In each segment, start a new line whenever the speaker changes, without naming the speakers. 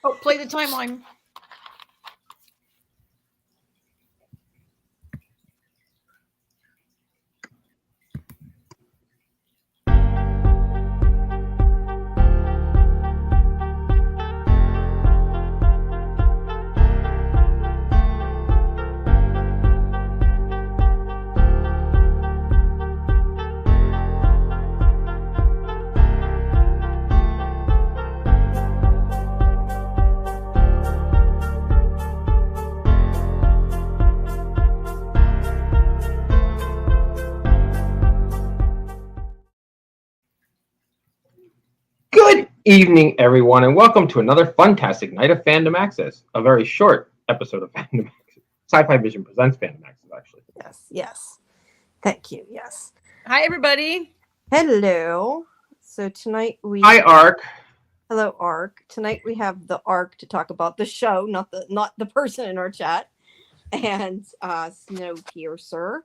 Oh, play the timeline.
Good evening, everyone, and welcome to another fantastic night of Fandom Access. A very short episode of Fandom Access. Sci-fi Vision presents Fandom Access, actually.
Yes. Thank you. Yes.
Hi, everybody.
Hello. So tonight we.
Hi, Ark.
Hello, Ark. Tonight we have the Ark to talk about the show, not the person in our chat, and Snowpiercer.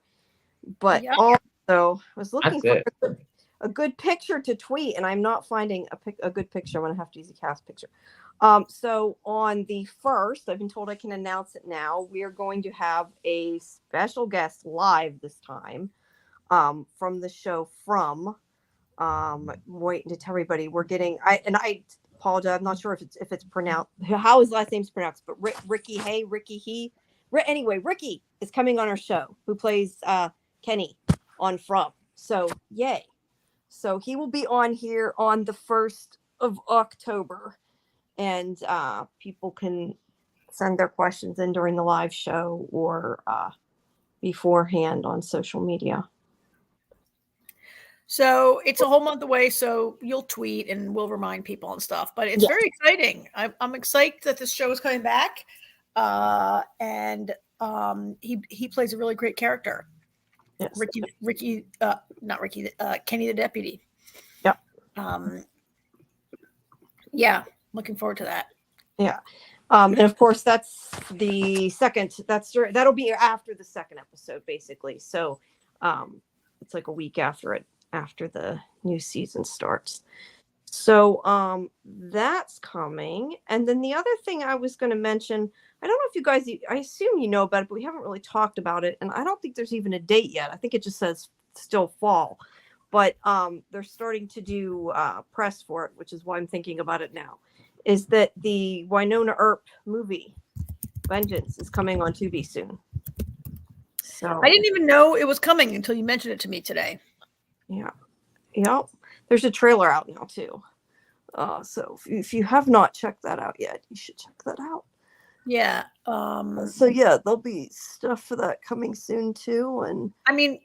But also, I was looking for a good picture to tweet, and I'm not finding a good picture. I'm gonna have to use a cast picture. So on the 1st, I've been told I can announce it now. We are going to have a special guest live this time from the show From. Waiting to tell everybody we're getting. I apologize. I'm not sure if it's pronounced. How his last name's pronounced, but Ricky he. Anyway, Ricky is coming on our show. Who plays Kenny on From. So yay. So he will be on here on the 1st of October, and people can send their questions in during the live show or beforehand on social media.
So it's a whole month away, so you'll tweet and we'll remind people and stuff. But it's very exciting. I'm excited that this show is coming back, and he plays a really great character.
Yes.
Kenny the deputy.
Yep.
Looking forward to that.
Yeah. And of course that's the second. That'll be after the second episode, basically. So, it's like a week after the new season starts. So, that's coming. And then the other thing I was going to mention. I don't know if you guys, I assume you know about it, but we haven't really talked about it. And I don't think there's even a date yet. I think it just says still fall. But they're starting to do press for it, which is why I'm thinking about it now. Is that the Winona Earp movie, Vengeance, is coming on Tubi soon. So
I didn't even know it was coming until you mentioned it to me today.
Yeah. There's a trailer out now, too. So if you have not checked that out yet, you should check that out.
Yeah.
So there'll be stuff for that coming soon too. And
I mean,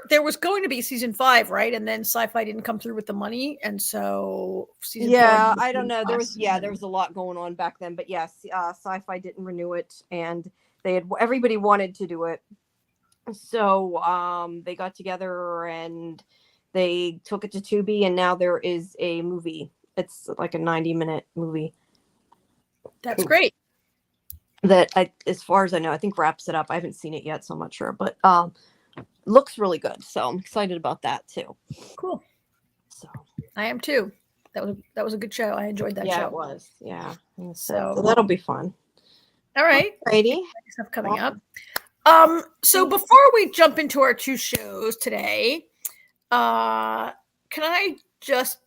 there was going to be season 5, right? And then Sci-Fi didn't come through with the money, and so season 4.
Yeah, I don't know. There was a lot going on back then, but yes, Sci-Fi didn't renew it, and everybody wanted to do it, so they got together and they took it to Tubi, and now there is a movie. It's like a 90-minute movie.
That's great.
That, as far as I know, I think wraps it up. I haven't seen it yet, so I'm not sure, but looks really good. So I'm excited about that too.
Cool.
So
I am too. That was a good show. I enjoyed that show.
Yeah, it was. Yeah. So that'll be fun.
All right.
Alrighty.
Stuff coming up. So before we jump into our 2 shows today, can I just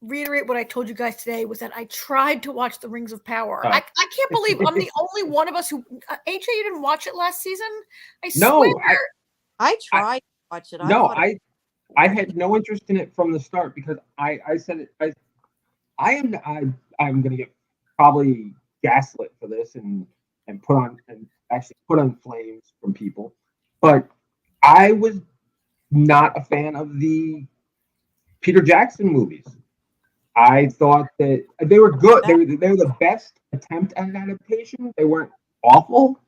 reiterate what I told you guys today was that I tried to watch The Rings of Power. I can't believe I'm the only one of us who AJ, you didn't watch it last season? I swear.
I tried to watch it.
I had no interest in it from the start because I said it. I'm going to get probably gaslit for this and put on flames from people, but I was not a fan of the Peter Jackson movies. I thought that they were good. They were the best attempt at an adaptation. They weren't awful,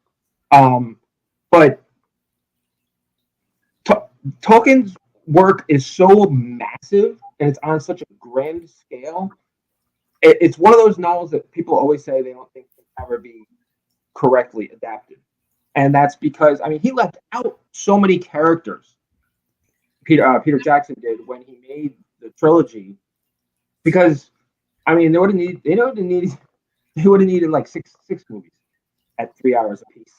but Tolkien's work is so massive and it's on such a grand scale. It's one of those novels that people always say they don't think can ever be correctly adapted, and that's because he left out so many characters. Peter Jackson did when he made the trilogy. Because they would have needed They would have needed like six movies at 3 hours apiece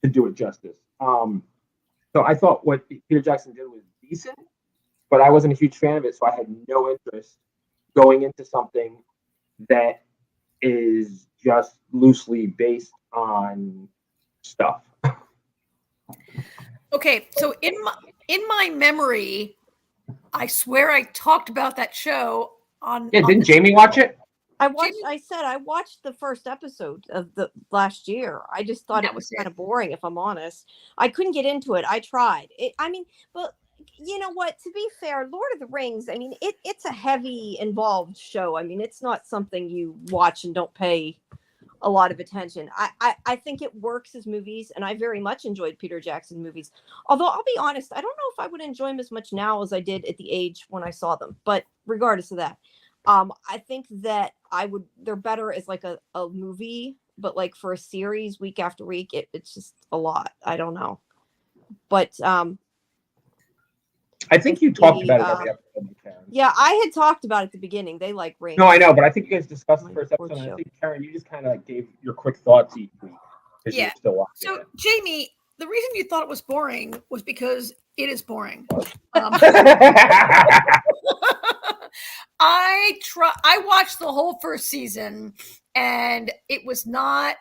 to do it justice. So I thought what Peter Jackson did was decent, but I wasn't a huge fan of it, so I had no interest going into something that is just loosely based on stuff.
Okay, so in my memory, I swear I talked about that show on.
Yeah, didn't Jamie watch it?
I watched the first episode of the last year. I just thought it was kind of boring, if I'm honest. I couldn't get into it. I tried. But you know what? To be fair, Lord of the Rings, I mean, it's a heavy involved show. I mean, it's not something you watch and don't pay a lot of attention. I think it works as movies, and I very much enjoyed Peter Jackson movies. Although I'll be honest, I don't know if I would enjoy them as much now as I did at the age when I saw them. But regardless of that, I think that they're better as like a movie, but like for a series week after week, it's just a lot. I don't know. But
I think you talked about it every episode, Karen.
Yeah, I had talked about it at the beginning. They like Rings.
No, I know, but I think you guys discussed the first episode, and I think, Karen, you just kind of gave your quick thoughts each week.
Yeah.
You were still watching
so,
it.
Jamie, the reason you thought it was boring was because it is boring. I watched the whole first season, and it was not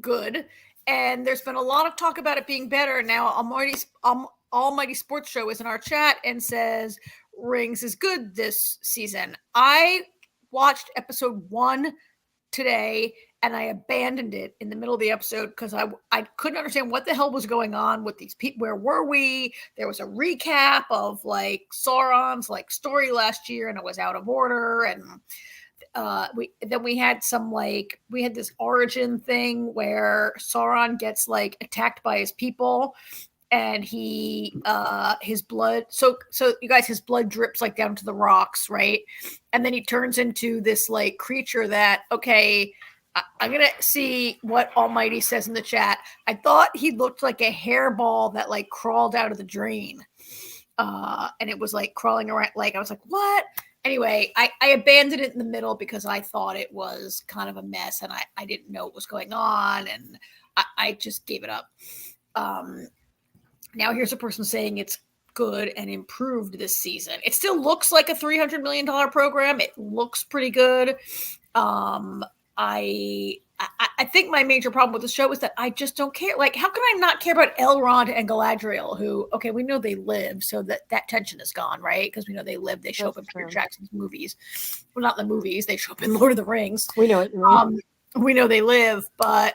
good. And there's been a lot of talk about it being better. Now, Almighty Sports Show is in our chat and says Rings is good this season. I watched episode 1 today, and I abandoned it in the middle of the episode because I couldn't understand what the hell was going on with these people. Where were we? There was a recap of like Sauron's like story last year, and it was out of order. And we had this origin thing where Sauron gets like attacked by his people, and his blood. So you guys, his blood drips like down to the rocks, right? And then he turns into this like creature that, okay, I'm going to see what Almighty says in the chat. I thought he looked like a hairball that like crawled out of the drain. And it was like crawling around. Like, I was like, what? Anyway, I abandoned it in the middle because I thought it was kind of a mess, and I didn't know what was going on. And I just gave it up. Now here's a person saying it's good and improved this season. It still looks like a $300 million program. It looks pretty good. I think my major problem with the show is that I just don't care. Like, how can I not care about Elrond and Galadriel, who, okay, we know they live, so that tension is gone, right? Because we know they live. They show up in Peter Jackson's movies. Well, not in the movies. They show up in Lord of the Rings.
We know it.
We know they live, but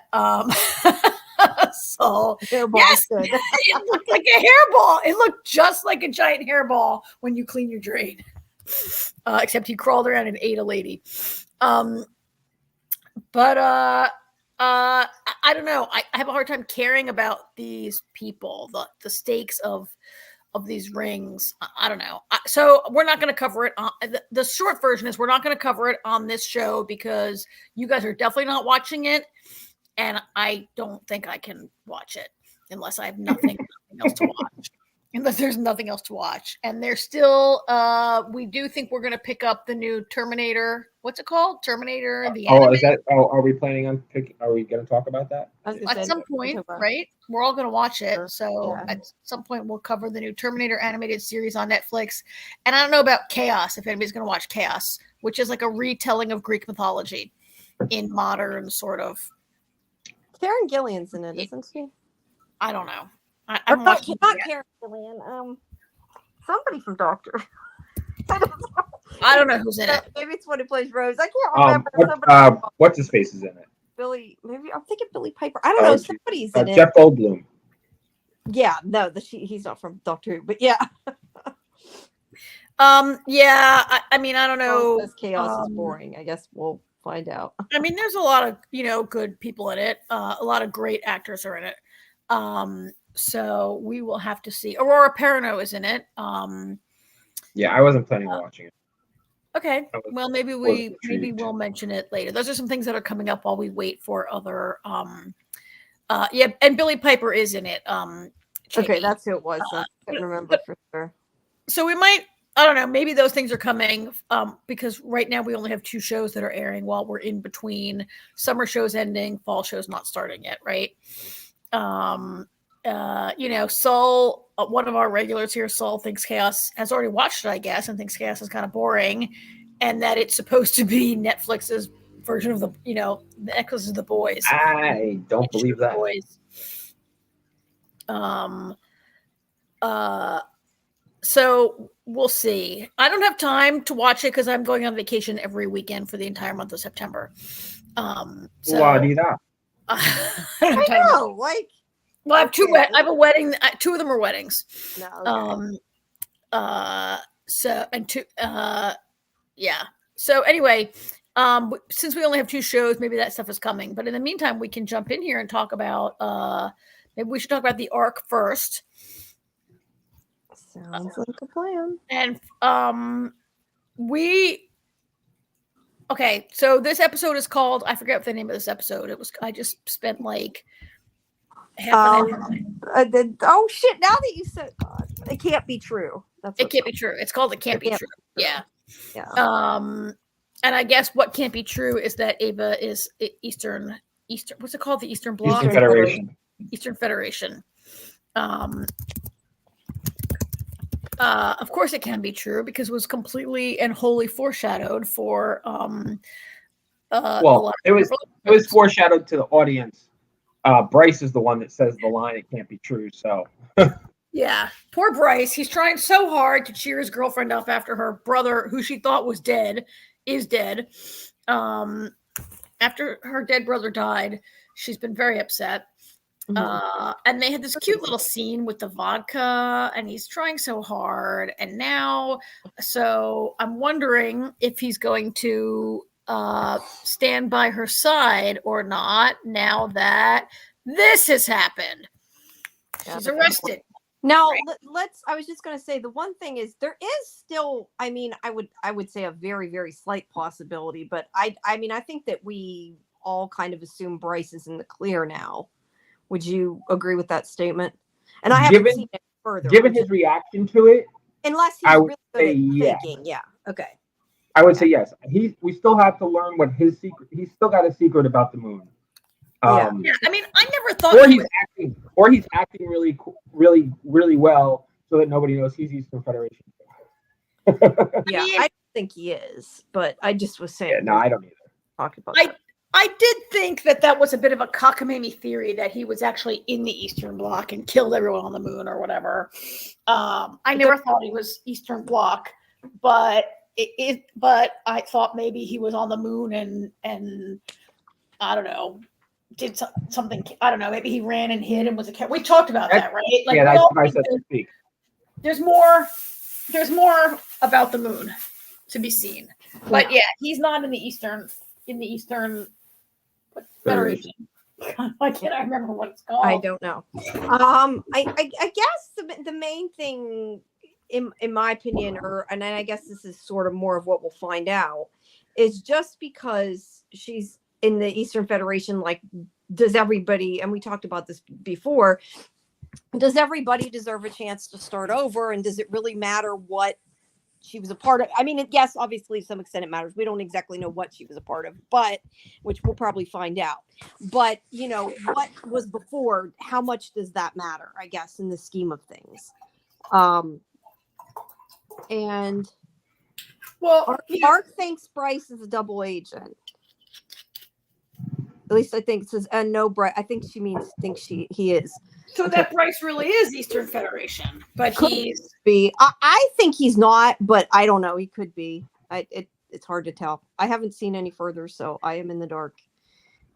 so yes, it looked like a hairball. It looked just like a giant hairball when you clean your drain. Except he crawled around and ate a lady. But I don't know. I have a hard time caring about these people, the stakes of these rings. I don't know. So we're not going to cover it. The short version is we're not going to cover it on this show because you guys are definitely not watching it, and I don't think I can watch it unless I have nothing else to watch. Unless there's nothing else to watch. And there's still, we do think we're going to pick up the new Terminator. What's it called? Terminator.
Are we planning on are we going to talk about that?
At some point, right? We're all going to watch it. So at some point we'll cover the new Terminator animated series on Netflix. And I don't know about Chaos, if anybody's going to watch Chaos, which is like a retelling of Greek mythology in modern sort of.
Karen Gillian's in it, isn't she?
I don't know.
Not Karen Gillian. Somebody from Doctor.
I don't know who's in it.
Maybe it's one who plays Rose. I can't remember.
What's his face is in it?
Billy. Maybe I'm thinking Billy Piper. I don't know. Somebody's in it.
Jeff Goldblum.
Yeah, no, he's not from Doctor Who, but yeah.
Yeah. I mean, I don't know.
This Chaos is boring. I guess we'll find out.
I mean, there's a lot of good people in it. A lot of great actors are in it. So we will have to see. Aurora Perrineau is in it.
Yeah, I wasn't planning on watching it.
Okay. Well, maybe we'll mention it later. Those are some things that are coming up while we wait for other yeah, and Billy Piper is in it.
Okay, that's who it was. I can't remember for sure.
So we might I don't know. Maybe those things are coming because right now we only have 2 shows that are airing while we're in between summer shows ending, fall shows not starting yet, right? Saul, one of our regulars here, Saul, thinks Chaos has already watched it, I guess, and thinks Chaos is kind of boring, and that it's supposed to be Netflix's version of the Netflix of the Boys.
I don't believe that.
Boys. So we'll see. I don't have time to watch it because I'm going on vacation every weekend for the entire month of September.
Why do that?
I know, like.
Well, I have 2 I have a wedding. 2 of them are weddings.
No, okay.
Yeah. So anyway, since we only have 2 shows, maybe that stuff is coming. But in the meantime, we can jump in here and talk about. Maybe we should talk about the Ark first.
Sounds like a plan.
And okay, so this episode is called, I forget what the name of this episode. I just spent like half an hour.
Oh shit, now that you said it can't be true.
It can't be true. It's called It Can't Be True. Yeah.
Yeah.
And I guess what can't be true is that Ava is Eastern, what's it called? The Eastern Bloc?
Eastern Federation.
Eastern Federation. Of course it can be true because it was completely and wholly foreshadowed for
it was foreshadowed to the audience. Bryce is the one that says the line, "It can't be true." So
yeah, poor Bryce. He's trying so hard to cheer his girlfriend up after her brother, who she thought was dead, is dead. After her dead brother died, she's been very upset. And they had this cute little scene with the vodka, and he's trying so hard. And now, so I'm wondering if he's going to stand by her side or not now that this has happened. She's arrested.
Now, I was just going to say, the one thing is there is still, I mean, I would say a very, very slight possibility, but I mean, I think that we all kind of assume Bryce is in the clear now. Would you agree with that statement? And I haven't seen it further.
Given his reaction to it,
unless he's really good at thinking, yeah. Okay.
I would say yes. We still have to learn what his secret. He's still got a secret about the moon.
Yeah. I mean, I never thought.
He's acting really, really, really well, so that nobody knows he's Eastern Federation.
Yeah, I don't think he is, but I just was saying.
Yeah, no, I don't either.
Talking about that.
I did think that was a bit of a cockamamie theory that he was actually in the Eastern Bloc and killed everyone on the moon or whatever. I never thought he was Eastern Bloc, but but I thought maybe he was on the moon and I don't know, did something. I don't know. Maybe he ran and hid and was a cat. We talked about that, right? Like,
yeah, that's what I said to speak.
There's more about the moon to be seen, but yeah, he's not in the Eastern Federation. Why can't I remember what it's called?
I don't know. I guess the main thing, in my opinion, and I guess this is sort of more of what we'll find out, is just because she's in the Eastern Federation, like, does everybody, and we talked about this before, does everybody deserve a chance to start over? And does it really matter what she was a part of? I mean, yes, obviously to some extent it matters. We don't exactly know what she was a part of, but which we'll probably find out. But, you know, what was before, how much does that matter, I guess, in the scheme of things? And
well,
Ark thinks Bryce is a double agent. At least I think it says, and no, Bryce. I think she thinks he is.
So that Bryce really is Eastern Federation, but he's
be. I think he's not, but I don't know. He could be. It's hard to tell. I haven't seen any further, so I am in the dark.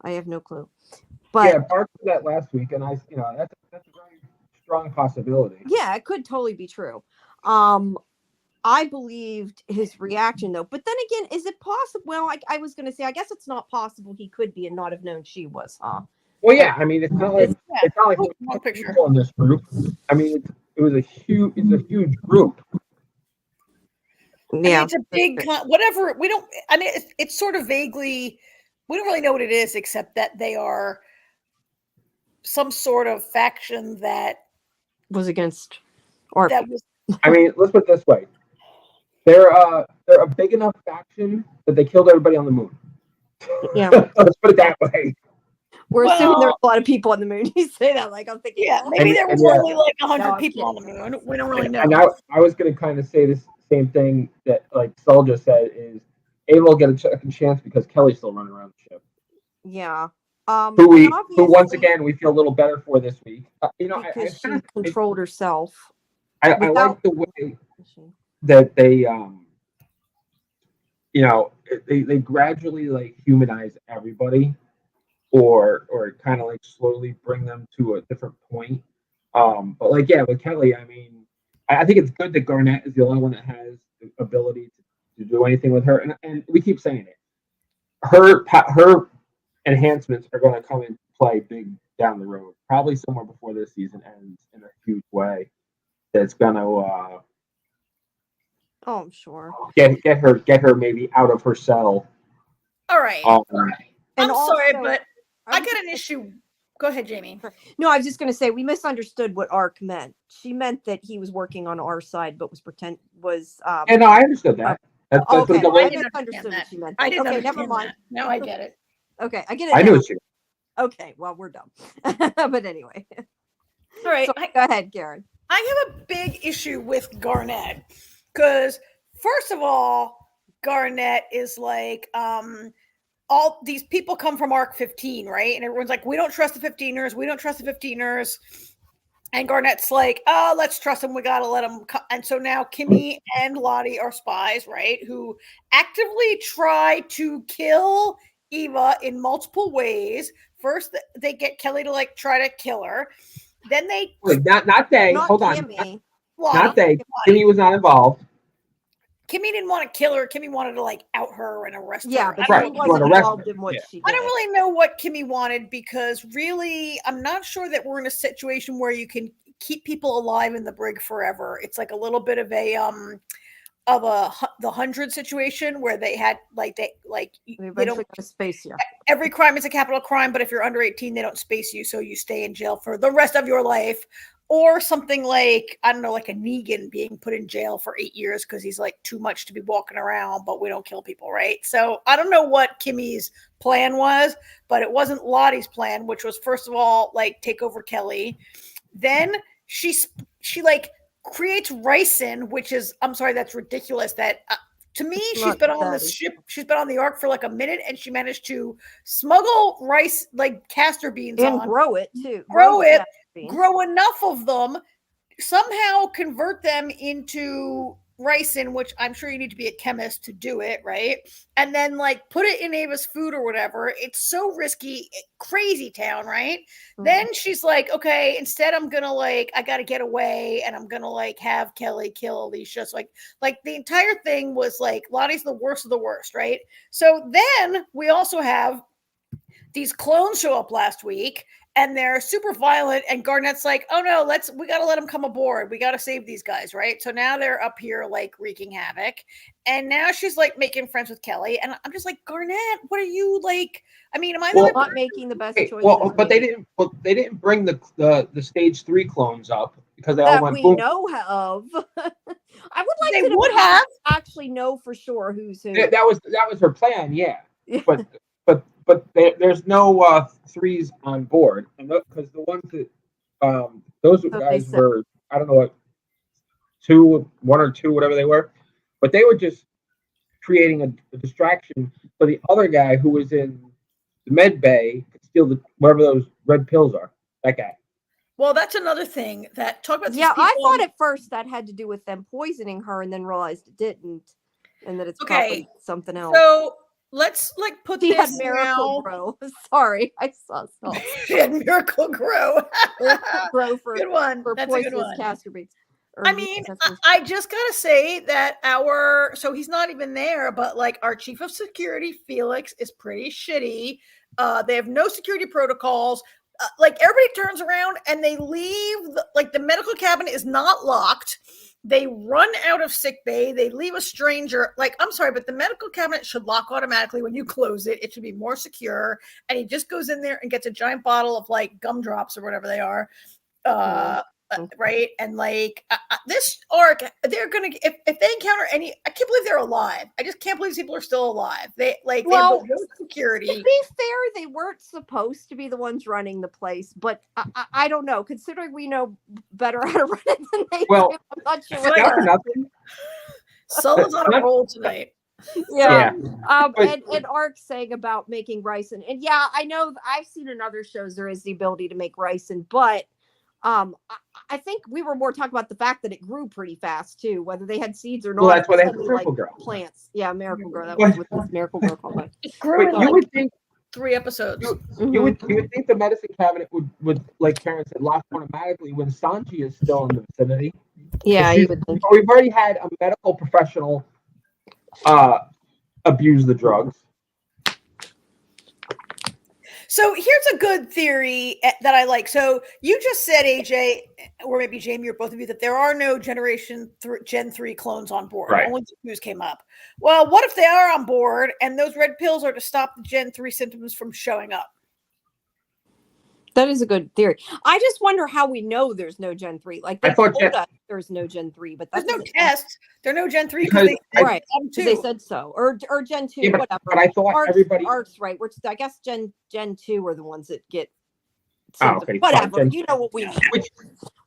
I have no clue. But
yeah, Park did that last week, and that's a very strong possibility.
Yeah, it could totally be true. I believed his reaction though, but then again, is it possible? Well, I was going to say, I guess it's not possible he could be and not have known she was, huh?
Well, yeah, I mean, it's not like
one picture
people in this group. I mean, it's a huge group.
Yeah, I mean, it's a big whatever. We don't. I mean, it's sort of vaguely. We don't really know what it is, except that they are some sort of faction that
was against, or
that was.
I mean, let's put it this way: They're a big enough faction that they killed everybody on the moon.
Yeah.
Let's put it that way.
We're assuming there's a lot of people on the moon. You say that like I'm thinking.
Yeah, maybe there was only like 100
No,
people on the moon. We don't really know.
And I was going to kind of say this same thing that like Sol just said is Ava will get a second chance because Kelly's still running around the ship.
Yeah.
Who once again we feel a little better for this week.
Because she controlled herself.
I like the way that they they gradually like humanize everybody or kind of like slowly bring them to a different point. But like with Kelly, I mean, I think it's good that Garnett is the only one that has the ability to do anything with her, and we keep saying it. Her enhancements are going to come into play big down the road, probably somewhere before this season ends in a huge way. That's going to
I'm sure
get her maybe out of her cell.
All right.
And
sorry, but I got an issue. Go ahead, Jamie.
No, I was just going to say we misunderstood what Ark meant. She meant that he was working on our side, but was.
And I understood that. That's
okay,
I
misunderstood what she meant.
I didn't.
Okay, never mind.
No, I get it.
Okay, I get it.
I knew it.
Okay, well we're done. But anyway.
All right,
so, go ahead, Karen.
I have a big issue with Garnett because, first of all, Garnett is like, all these people come from Arc 15, right? And everyone's like, we don't trust the 15ers. We don't trust the 15ers. And Garnett's like, oh, let's trust them. We got to let them come. And so now Kimmy and Lottie are spies, right? Who actively try to kill Eva in multiple ways. First, they get Kelly to like try to kill her. Then they
not they.
Not
Hold
Kimmy.
on. Not they. Kimmy was not involved.
Kimmy didn't want to kill her. Kimmy wanted to like out her and arrest her.
Yeah, but right. Wasn't involved in what she did.
I don't really know what Kimmy wanted because really, I'm not sure that we're in a situation where you can keep people alive in the brig forever. It's like a little bit of a the 100 situation where they had they don't
go to space. Yeah,
every crime is a capital crime, but if you're under 18, they don't space you, so you stay in jail for the rest of your life. Or something like, I don't know, like a Negan being put in jail for 8 years because he's like too much to be walking around, but we don't kill people, right? So I don't know what Kimmy's plan was, but it wasn't Lottie's plan, which was first of all, like take over Kelly. Then she like creates ricin, which is, I'm sorry, that's ridiculous. That to me, she's been on this ship. She's been on the Ark for like a minute, and she managed to smuggle rice, like castor beans,
and grow it too.
Grow enough of them, somehow convert them into ricin, which I'm sure you need to be a chemist to do it, right? And then like put it in Ava's food or whatever. It's so risky, crazy town, right? Mm-hmm. Then she's like, okay, instead I'm gonna I gotta get away and I'm gonna have Kelly kill Alicia. So like the entire thing was like Lottie's the worst of the worst, right? So then we also have these clones show up last week and they're super violent, and Garnett's like, oh no, we got to let them come aboard. We got to save these guys, right? So now they're up here like wreaking havoc, and now she's like making friends with Kelly, and I'm just like, Garnett, what are you like? I mean, am I
not making the best choice?
Well, but they didn't bring the stage 3 clones up because they all went
we
boom.
know of. I would like
they
to
would have
actually know for sure who's who.
That was her plan, yeah. But there's no 3s on board, and because the ones that those guys were, I don't know what, 1 or 2, whatever they were, but they were just creating a distraction for the other guy who was in the med bay could steal whatever those red pills are. That guy.
Well, that's another thing that talk about.
Yeah, I thought at first that had to do with them poisoning her, and then realized it didn't, and that it's probably something else.
So let's put
she
this
had Miracle Grow. Sorry, I saw stuff.
She had Miracle Grow.
Grow for
good one.
For
that's a good one.
Castor beans.
I mean, I just gotta say that so he's not even there, but like our chief of security, Felix, is pretty shitty. They have no security protocols. Like everybody turns around and they leave. The medical cabinet is not locked. They run out of sick bay. They leave a stranger. Like, I'm sorry, but the medical cabinet should lock automatically when you close it. It should be more secure. And he just goes in there and gets a giant bottle of like gumdrops or whatever they are. right? And like this arc, they're gonna if they encounter any, I can't believe they're alive. I just can't believe these people are still alive. They have the security.
To be fair, they weren't supposed to be the ones running the place, but I don't know. Considering we know better how to run it than they do, I'm not sure.
Not for nothing.
Someone's on a roll tonight.
Yeah. And Ark saying about making ricin, and yeah, I know I've seen in other shows there is the ability to make ricin, but I think we were more talking about the fact that it grew pretty fast too, whether they had seeds or not.
Well, that's why they have Miracle Girl.
Plants. Yeah, Miracle Girl. That was what this Miracle Girl called.
It grew in
you would think
3 episodes.
You would think the medicine cabinet would like Karen said, lock automatically when Sanji is still in the vicinity.
Yeah, you would think.
We've already had a medical professional abuse the drugs.
So here's a good theory that I like. So you just said, AJ, or maybe Jamie, or both of you, that there are no Gen 3 clones on board.
Right.
Only the news came up. Well, what if they are on board and those red pills are to stop the Gen 3 symptoms from showing up?
That is a good theory. I just wonder how we know there's no Gen 3. Like they told us there's no Gen 3, but
there's no tests. There are no Gen 3 because
they said so, or Gen 2,
yeah,
whatever.
But I thought everybody
Ark's right. I guess Gen 2 are the ones that get
symptoms. Oh, okay.
Whatever. You know what we mean.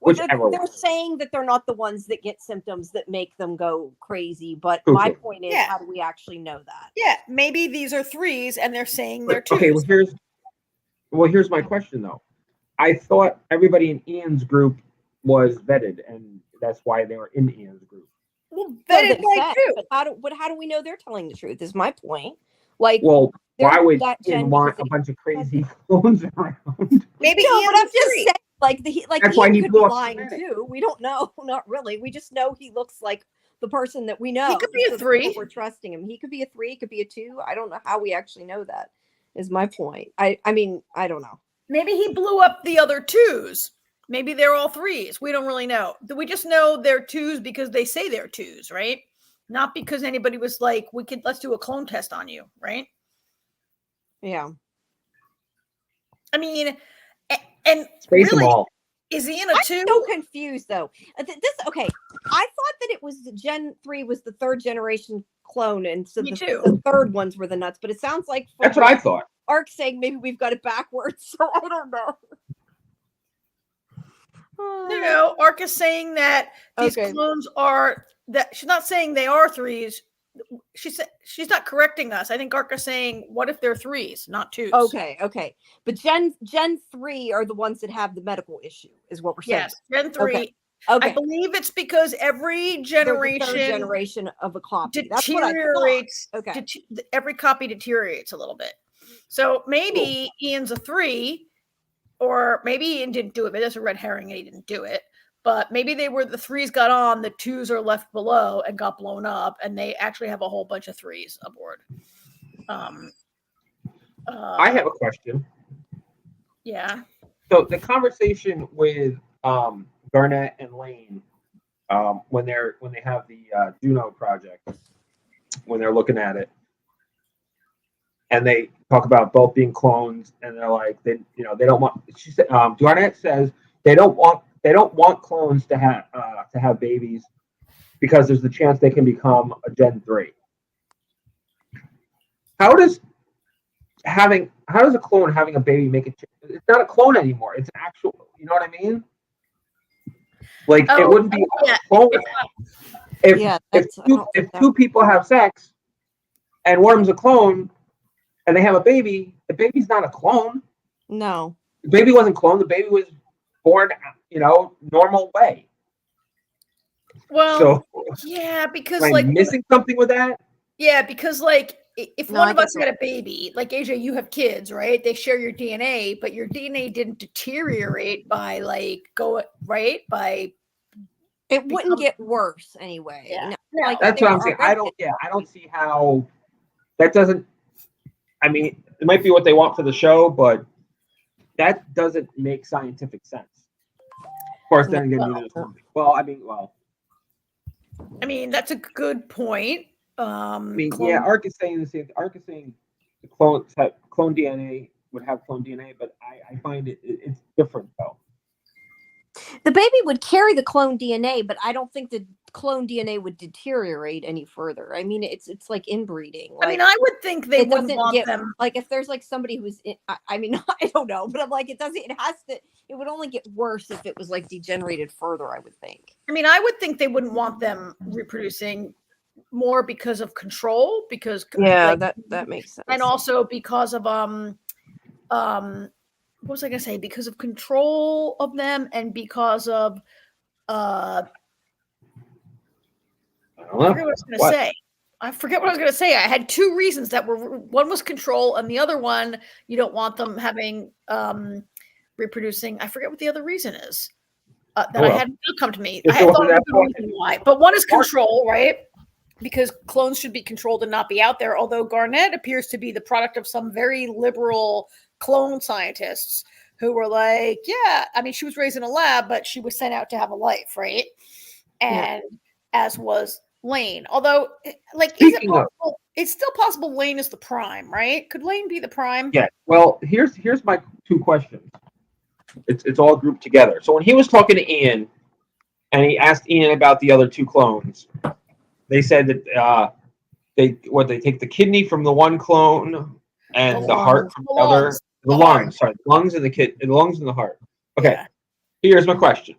Whichever.
They're saying that they're not the ones that get symptoms that make them go crazy. But my point is, how do we actually know that?
Yeah, maybe these are 3s and they're saying they're 2s.
Okay, here's my question though. I thought everybody in Ian's group was vetted, and that's why they were in Ian's group.
Well, vetted by 2.
But how do we know they're telling the truth? Is my point. Like,
well, why would Ian want a bunch of crazy clones around?
Maybe
no, but I'm just saying,
that's why he
could be lying too. We don't know, not really. We just know he looks like the person that we know.
He could be a 3.
We're trusting him. He could be a 3. Could be a 2. I don't know how we actually know that. Is my point. I mean, I don't know.
Maybe he blew up the other 2s. Maybe they're all 3s. We don't really know. We just know they're 2s because they say they're 2s, right? Not because anybody was like, let's do a clone test on you, right?
Yeah.
I mean, and really, is he in a 2?
I'm so confused though. Okay. I thought that it was Gen 3 was the 3rd generation clone, and so the 3rd ones were the nuts. But it sounds like
that's what I thought.
Ark saying maybe we've got it backwards, so I don't know.
No, Ark is saying that these clones are that she's not saying they are 3s. She said she's not correcting us. I think Ark is saying, what if they're 3s, not 2s?
Okay. But Gen 3 are the ones that have the medical issue, is what we're saying.
Yes, Gen 3.
Okay.
I believe it's because every
generation of a copy
deteriorates. Every copy deteriorates a little bit. So maybe Ian's a 3, or maybe Ian didn't do it. Maybe that's a red herring and he didn't do it. But maybe they were the 3s got on, the 2s are left below and got blown up, and they actually have a whole bunch of 3s aboard.
I have a question.
Yeah.
So the conversation with Garnett and Lane, when they have the Juno project, when they're looking at it, and they talk about both being clones, and they're like, they don't want. She said, Garnett says they don't want clones to have babies because there's the chance they can become a Gen 3. How does a clone having a baby make it? It's not a clone anymore. It's an actual. You know what I mean? Like it wouldn't be a clone. If two people have sex, and one of them's a clone, and they have a baby, the baby's not a clone.
No,
the baby wasn't cloned. The baby was born, normal way.
Well, yeah, because
am I missing something with that?
Yeah, because if one of us had a baby, like AJ, you have kids, right? They share your DNA, but your DNA didn't deteriorate by
it wouldn't get worse anyway.
Yeah.
No,
that's what I'm saying. I don't see how that doesn't. I mean, it might be what they want for the show, but that doesn't make scientific sense. Of course, then again, neither does one. Well,
I mean, that's a good point.
Ark is saying the same. Ark is saying the clone DNA would have clone DNA, but I find it's different though.
The baby would carry the clone DNA, but I don't think the clone DNA would deteriorate any further. I mean, it's like inbreeding. Like,
I mean, I would think they
it
wouldn't
doesn't
want
get
them.
like if there's like somebody who's I mean, I don't know, but I'm like, it doesn't. It has to. It would only get worse if it was like degenerated further, I would think.
I mean, I would think they wouldn't want them reproducing more because of control, because
Yeah,
like,
that makes sense.
and also because of what was I gonna say? Because of control of them, and because of
I don't
I
know.
forget what I was gonna say. I forget what I was gonna say. I had two reasons that were, one was control, and the other one, you don't want them having reproducing. I forget what the other reason is. That I had come to me. I thought of the reason why, but one is control, right? Because clones should be controlled and not be out there. Although Garnet appears to be the product of some very liberal clone scientists who were like, yeah, I mean, she was raised in a lab, but she was sent out to have a life, right? And as was Lane. Although, like, is it possible? It's still possible Lane is the prime, right? Could Lane be the prime?
Yeah. Well, here's my two questions. It's all grouped together. So when he was talking to Ian, and he asked Ian about the other two clones, they said that they take the kidney from the one clone and the heart from the other. The lungs, sorry, the lungs and the lungs and the heart. Okay. Yeah. Here's my question.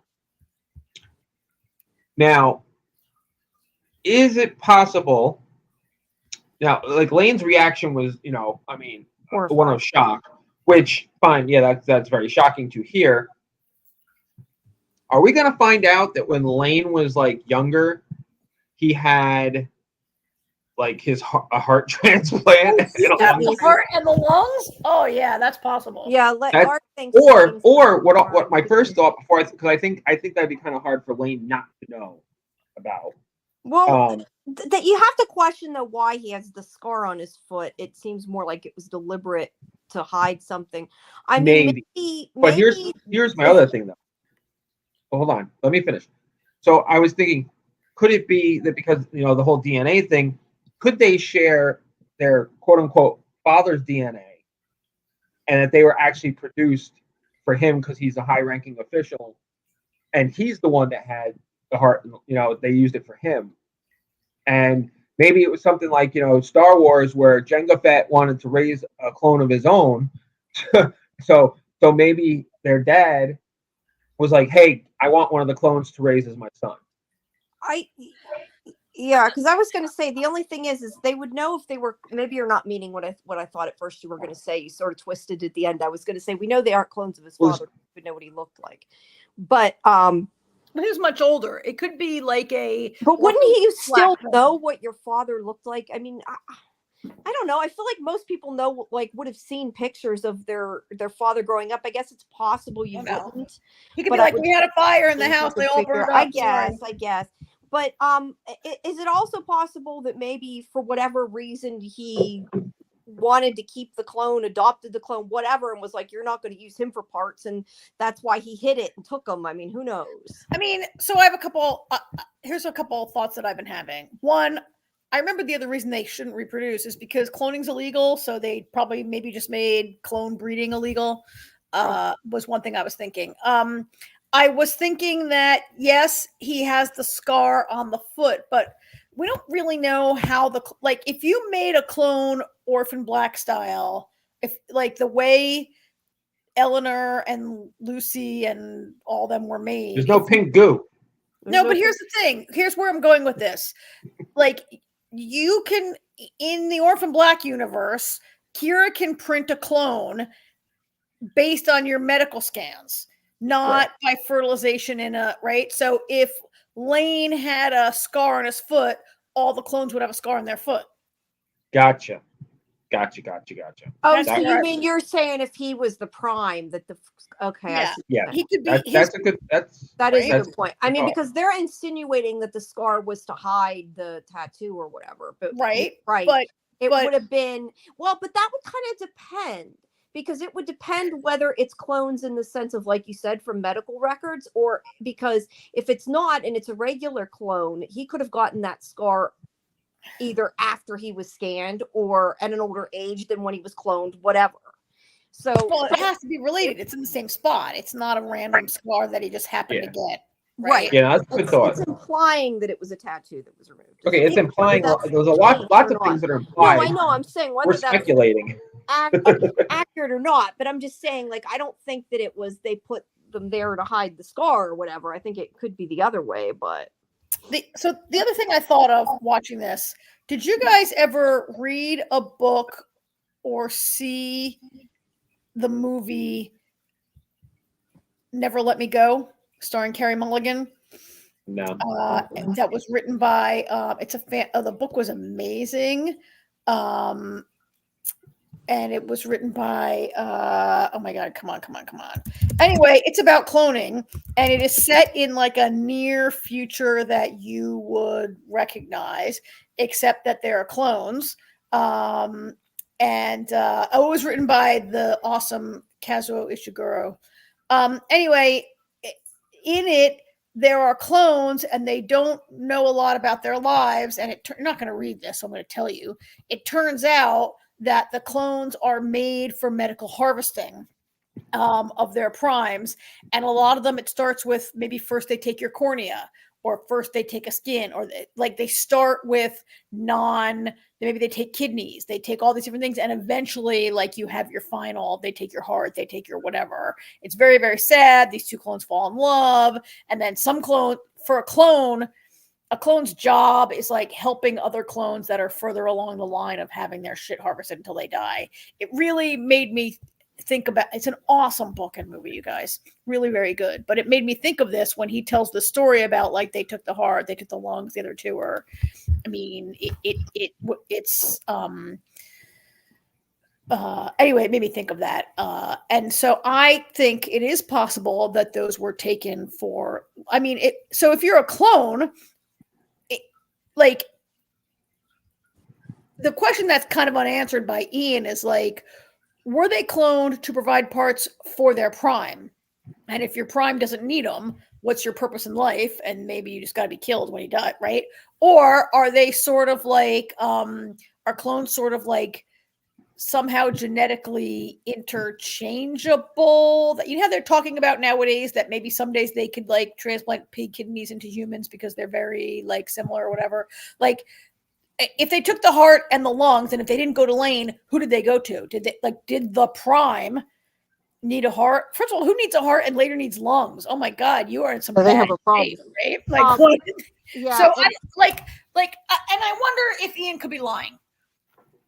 Now, is it possible? Now, like Lane's reaction was, I mean, one of shock. Which, fine, yeah, that's very shocking to hear. Are we going to find out that when Lane was, like, younger, he had, like, a heart transplant?
He got the heart and the lungs? Oh, yeah, that's possible.
Yeah,
or what my first thought before, because I think that'd be kind of hard for Lane not to know about.
Well, that you have to question, though, why he has the scar on his foot. It seems more like it was deliberate to hide something. I mean, maybe,
but here's my other thing, though. Well, hold on, let me finish. So I was thinking, could it be that because the whole DNA thing, could they share their quote unquote father's DNA, and that they were actually produced for him because he's a high-ranking official, and he's the one that had the heart. They used it for him, and maybe it was something like, Star Wars, where Jango Fett wanted to raise a clone of his own. so maybe their dad was like, hey, I want one of the clones to raise as my son.
Yeah, because I was going to say, the only thing is they would know if they were, maybe you're not meaning what I thought at first you were going to say. You sort of twisted at the end. I was going to say, we know they aren't clones of his father. We know what he looked like. But,
he was much older. It could be like
But wouldn't you still know what your father looked like? I mean, I don't know. I feel like most people know, like, would have seen pictures of their father growing up. I guess it's possible you wouldn't.
He could be like, we had a fire in the house. They all burned up.
I guess. But is it also possible that maybe for whatever reason he wanted to keep the clone, adopted the clone, whatever, and was like, you're not going to use him for parts, and that's why he hid it and took him? I mean, who knows?
I mean, so I have a couple, here's a couple of thoughts that I've been having. One, I remember the other reason they shouldn't reproduce is because cloning's illegal, so they probably maybe just made clone breeding illegal, was one thing I was thinking. I was thinking that, yes, he has the scar on the foot, but we don't really know how if you made a clone Orphan Black style, if like the way Eleanor and Lucy and all them were made.
There's no pink goo.
No, but here's the thing. Here's where I'm going with this. Like, you can, in the Orphan Black universe, Kira can print a clone based on your medical scans, not by fertilization right? So if Lane had a scar on his foot, all the clones would have a scar on their foot.
Gotcha.
Oh, so you mean you're saying if he was the prime, that
yeah,
he could be.
That is a good point. I mean, because they're insinuating that the scar was to hide the tattoo or whatever, but
right.
But it would have been but that would kind of depend. Because it would depend whether it's clones in the sense of, like you said, from medical records, or because if it's not and it's a regular clone, he could have gotten that scar either after he was scanned or at an older age than when he was cloned, whatever. So
well, it has to be related. It's in the same spot. It's not a random scar that he just happened to get.
Right.
Yeah, that's a good thought.
It's implying that it was a tattoo that was removed.
Okay, it's implying there's lots of things that are implied.
No, I know. I'm saying whether
we're speculating.
Accurate or not, but I'm just saying, like, I don't think that it was they put them there to hide the scar or whatever. I think it could be the other way, but
so the other thing I thought of watching this, did you guys ever read a book or see the movie Never Let Me Go, starring Carey Mulligan?
No.
That was written by the book was amazing. And it was written by oh my god, come on. Anyway, it's about cloning, and it is set in like a near future that you would recognize, except that there are clones. And it was written by the awesome Kazuo Ishiguro. Anyway, in it there are clones, and they don't know a lot about their lives. And you're not going to read this, so I'm going to tell you. It turns out that the clones are made for medical harvesting of their primes. And a lot of them, it starts with maybe first they take your cornea, or first they take a skin, or they start with maybe they take kidneys, they take all these different things. And eventually, like, you have your final, they take your heart, they take your whatever. It's very, very sad. These two clones fall in love. And then a clone's job is like helping other clones that are further along the line of having their shit harvested until they die. It really made me think about, it's an awesome book and movie, you guys. Really very good. But it made me think of this when he tells the story about, like, they took the heart, they took the lungs, the other two are, I mean, it's anyway, it made me think of that. And so I think it is possible that those were taken for, so if you're a clone, like, the question that's kind of unanswered by Ian is, like, were they cloned to provide parts for their prime? And if your prime doesn't need them, what's your purpose in life? And maybe you just got to be killed when you die, right? Or are they sort of like, are clones sort of like somehow genetically interchangeable? That, you know how they're talking about nowadays that maybe some days they could, like, transplant pig kidneys into humans because they're very, like, similar or whatever. Like, if they took the heart and the lungs, and if they didn't go to Lane, who did they go to? Did the prime need a heart? First of all, who needs a heart and later needs lungs? Oh my God, you are in some bad shape, right? Like, what?
Yeah.
So I and I wonder if Ian could be lying.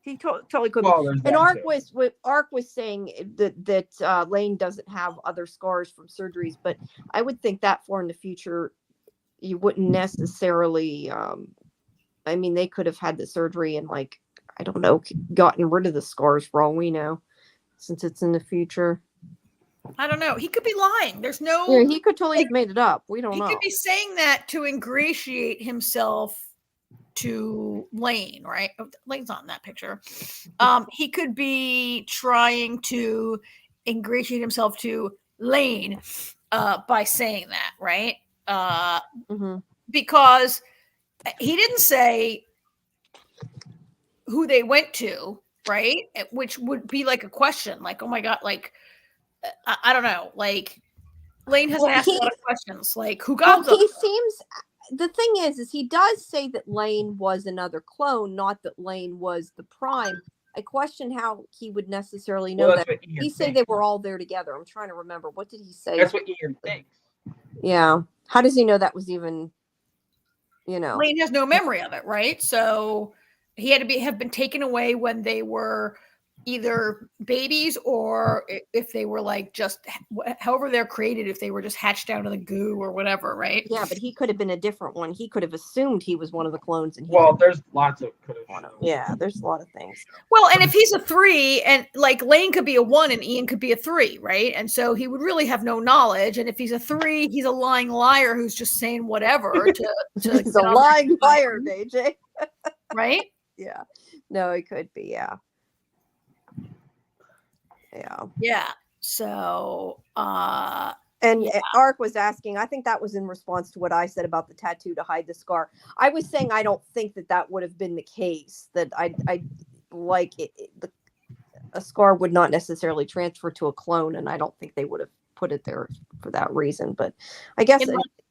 He totally could.
Well,
and Ark was saying that Lane doesn't have other scars from surgeries, but I would think that far in the future, you wouldn't necessarily. They could have had the surgery and, like, I don't know, gotten rid of the scars for all we know, since it's in the future.
I don't know. He could be lying. There's no.
Yeah, he could totally have made it up. We don't know.
He could be saying that to ingratiate himself to Lane, right? Lane's not in that picture. He could be trying to ingratiate himself to Lane by saying that, right? Because he didn't say who they went to, right? Which would be like a question, like, oh my God, like, I don't know, like, Lane has asked a lot of questions, like, who got them?
He seems, the thing is he does say that Lane was another clone, not that Lane was the prime. I question how he would necessarily know that. He said they were all there together. I'm trying to remember. What did he say?
That's what Ian thinks.
Yeah. How does he know that was even,
Lane has no memory of it, right? So he had to have been taken away when they were either babies, or if they were, like, just however they're created, if they were just hatched out of the goo or whatever, right?
Yeah, but he could have been a different one. He could have assumed he was one of the clones. And
there's lots of could have.
Yeah, there's a lot of things.
Well, and if he's a 3, and, like, Lane could be a 1 and Ian could be a 3, right? And so he would really have no knowledge. And if he's a 3, he's a lying liar who's just saying whatever to
he's a lying liar, AJ.
Right?
Yeah. No, it could be, yeah.
Yeah. So
and Ark was asking, I think that was in response to what I said about the tattoo to hide the scar. I was saying I don't think that would have been the case, that I like it, a scar would not necessarily transfer to a clone, and I don't think they would have put it there for that reason. But I guess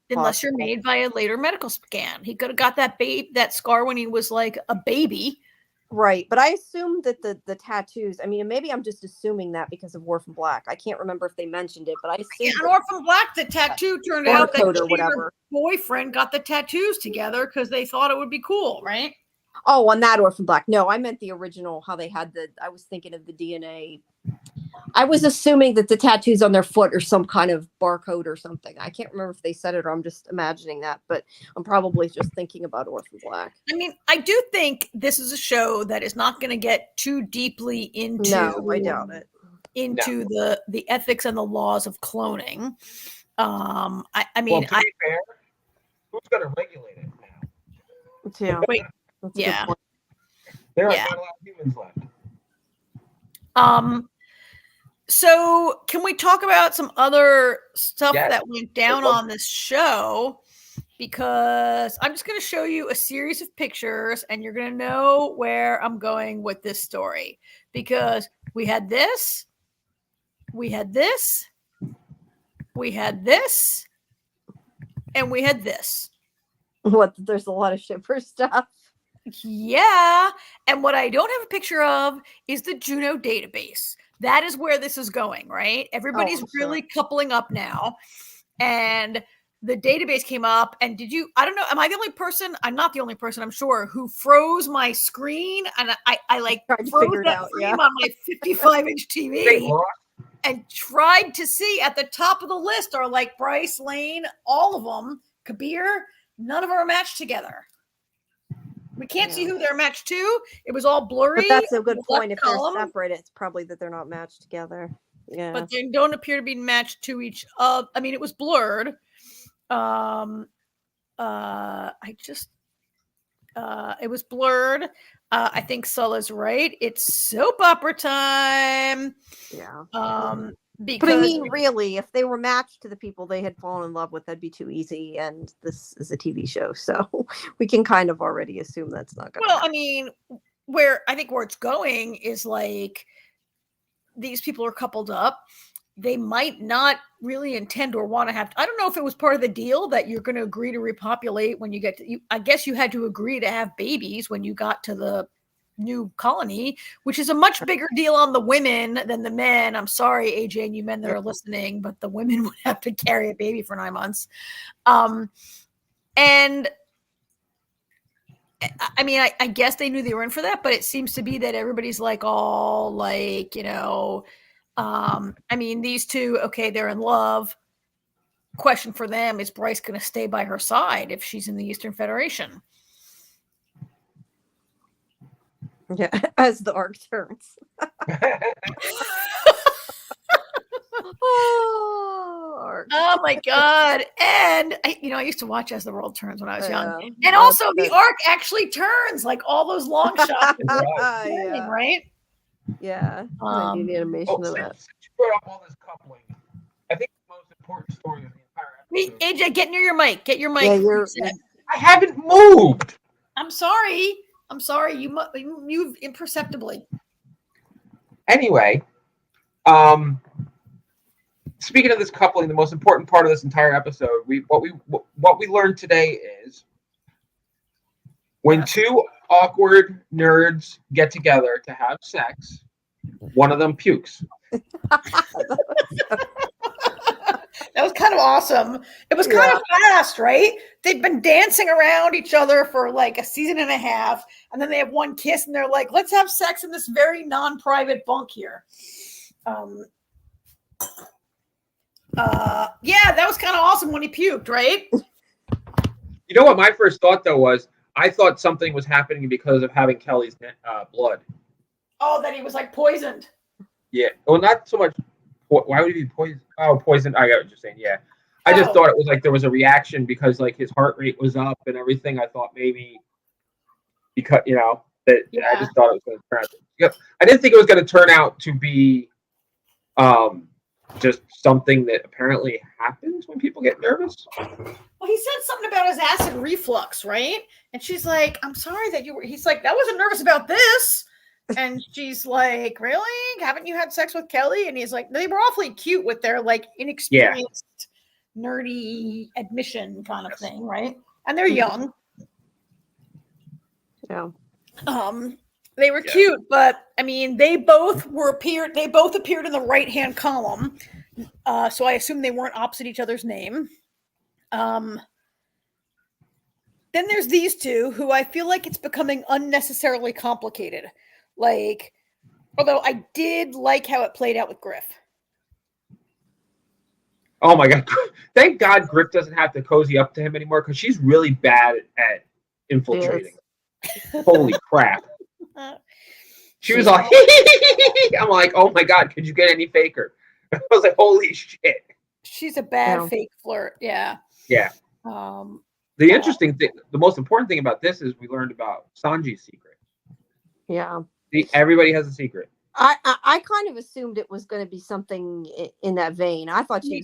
unless you're made by a later medical scan, he could have got that scar when he was like a baby.
Right, but I assumed that the tattoos. I mean, maybe I'm just assuming that because of Orphan Black. I can't remember if they mentioned it, but I assumed
in Orphan Black, the tattoo turned out that
or whatever
boyfriend got the tattoos together because they thought it would be cool, right?
Oh, on that Orphan Black. No, I meant the original. How they had I was thinking of the DNA. I was assuming that the tattoos on their foot are some kind of barcode or something. I can't remember if they said it or I'm just imagining that, but I'm probably just thinking about Orphan Black.
I mean, I do think this is a show that is not going to get too deeply into.
No, I doubt it.
Into the ethics and the laws of cloning. I mean,
well, to be fair, who's going to regulate it now?
Yeah.
Wait, yeah.
There are not a lot of humans left.
So can we talk about some other stuff that went down on this show? Because I'm just going to show you a series of pictures and you're going to know where I'm going with this story. Because we had this, we had this, we had this, and we had this.
What? There's a lot of shipper stuff.
Yeah. And what I don't have a picture of is the Juno database. That is where this is going, right? Everybody's really coupling up now. And the database came up. And I don't know, am I the only person? I'm not the only person, I'm sure, who froze my screen. And I like froze that frame on my 55-inch TV and tried to see at the top of the list are like Bryce, Lane, all of them, Kabir, none of them are matched together. We can't see who they're matched to. It was all blurry.
But that's a good point. If they're separate, it's probably that they're not matched together. Yeah.
But they don't appear to be matched to each other. I mean, it was blurred. It was blurred. I think Sulla's right. It's soap opera time.
Yeah. But I mean, really, if they were matched to the people they had fallen in love with, that'd be too easy. And this is a TV show, so we can kind of already assume that's not going to happen.
I mean, where it's going is like these people are coupled up. They might not really intend or want to have. I don't know if it was part of the deal that you're going to agree to repopulate when you get to. I guess you had to agree to have babies when you got to the new colony, which is a much bigger deal on the women than the men. I'm sorry, AJ and you men that are listening, but the women would have to carry a baby for 9 months. And I mean, I guess they knew they were in for that, but it seems to be that everybody's like all like, I mean, these two, okay, they're in love. Question for them, is Bryce going to stay by her side if she's in the Eastern Federation?
Yeah, as the arc turns.
Oh my God. And I used to watch As the World Turns when I was young. And also the arc actually turns, like all those long shots right?
Yeah. I need animation of that.
Since you brought up all this coupling, I think the most important story of the entire episode.
AJ, get near your mic. Get your mic.
Yeah,
I haven't moved.
I'm sorry. You moved imperceptibly.
Anyway, speaking of this coupling, the most important part of this entire episode, what we learned today is when two awkward nerds get together to have sex, one of them pukes.
That was kind of awesome. It was kind of fast, right? They've been dancing around each other for like a season and a half, and then they have one kiss, and they're like, "Let's have sex in this very non-private bunk here." Yeah, that was kind of awesome when he puked, right?
You know what my first thought though was? I thought something was happening because of having Kelly's blood.
Oh, that he was like poisoned.
Yeah. Well, not so much. Why would he be poisoned? Oh, poisoned. I got what you're saying. Yeah. I just thought it was like there was a reaction because like his heart rate was up and everything. I thought maybe because, I just thought it was going to turn out. I didn't think it was going to turn out to be just something that apparently happens when people get nervous.
Well, he said something about his acid reflux, right? And she's like, "I'm sorry that you were." He's like, "I wasn't nervous about this." And she's like, really? Haven't you had sex with Kelly? And he's like, they were awfully cute with their like inexperienced, nerdy admission kind of thing, right? And they're young.
Yeah.
They were cute, but I mean, they both appeared in the right-hand column. So I assume they weren't opposite each other's name. Then there's these two who I feel like it's becoming unnecessarily complicated. Like, although I did like how it played out with Griff.
Oh my God. Thank God Griff doesn't have to cozy up to him anymore because she's really bad at infiltrating. Holy crap. She was like, I'm like, oh my God, could you get any faker? I was like, holy shit.
She's a bad fake flirt. Yeah.
Yeah. The interesting thing, the most important thing about this is we learned about Sanji's secret.
Yeah.
Everybody has a secret.
I kind of assumed it was going to be something in that vein. I thought she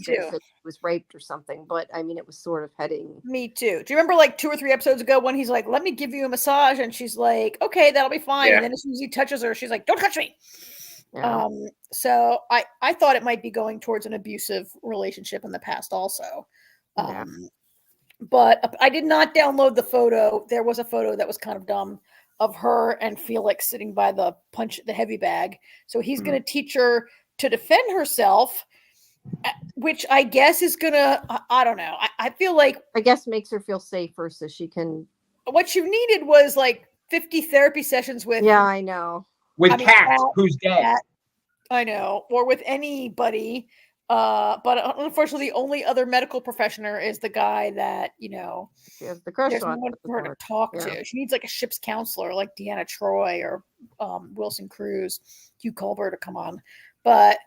was raped or something, but I mean, it was sort of heading.
Me too. Do you remember like 2 or 3 episodes ago when he's like, let me give you a massage? And she's like, okay, that'll be fine. Yeah. And then as soon as he touches her, she's like, don't touch me. Yeah. So I thought it might be going towards an abusive relationship in the past also. Yeah. But I did not download the photo. There was a photo that was kind of dumb of her and Felix sitting by the heavy bag. So he's going to teach her to defend herself, which I guess is going to, I don't know. I feel like.
I guess makes her feel safer so she can.
What she needed was like 50 therapy sessions with.
Yeah, I know.
With Kat, who's dead.
Kat, I know. Or with anybody. But unfortunately, the only other medical professional is the guy that, you know,
she has the crush
there's
on.
No one for her to talk to. She needs like a ship's counselor, like Deanna Troy or Wilson Cruz, Hugh Culber to come on. But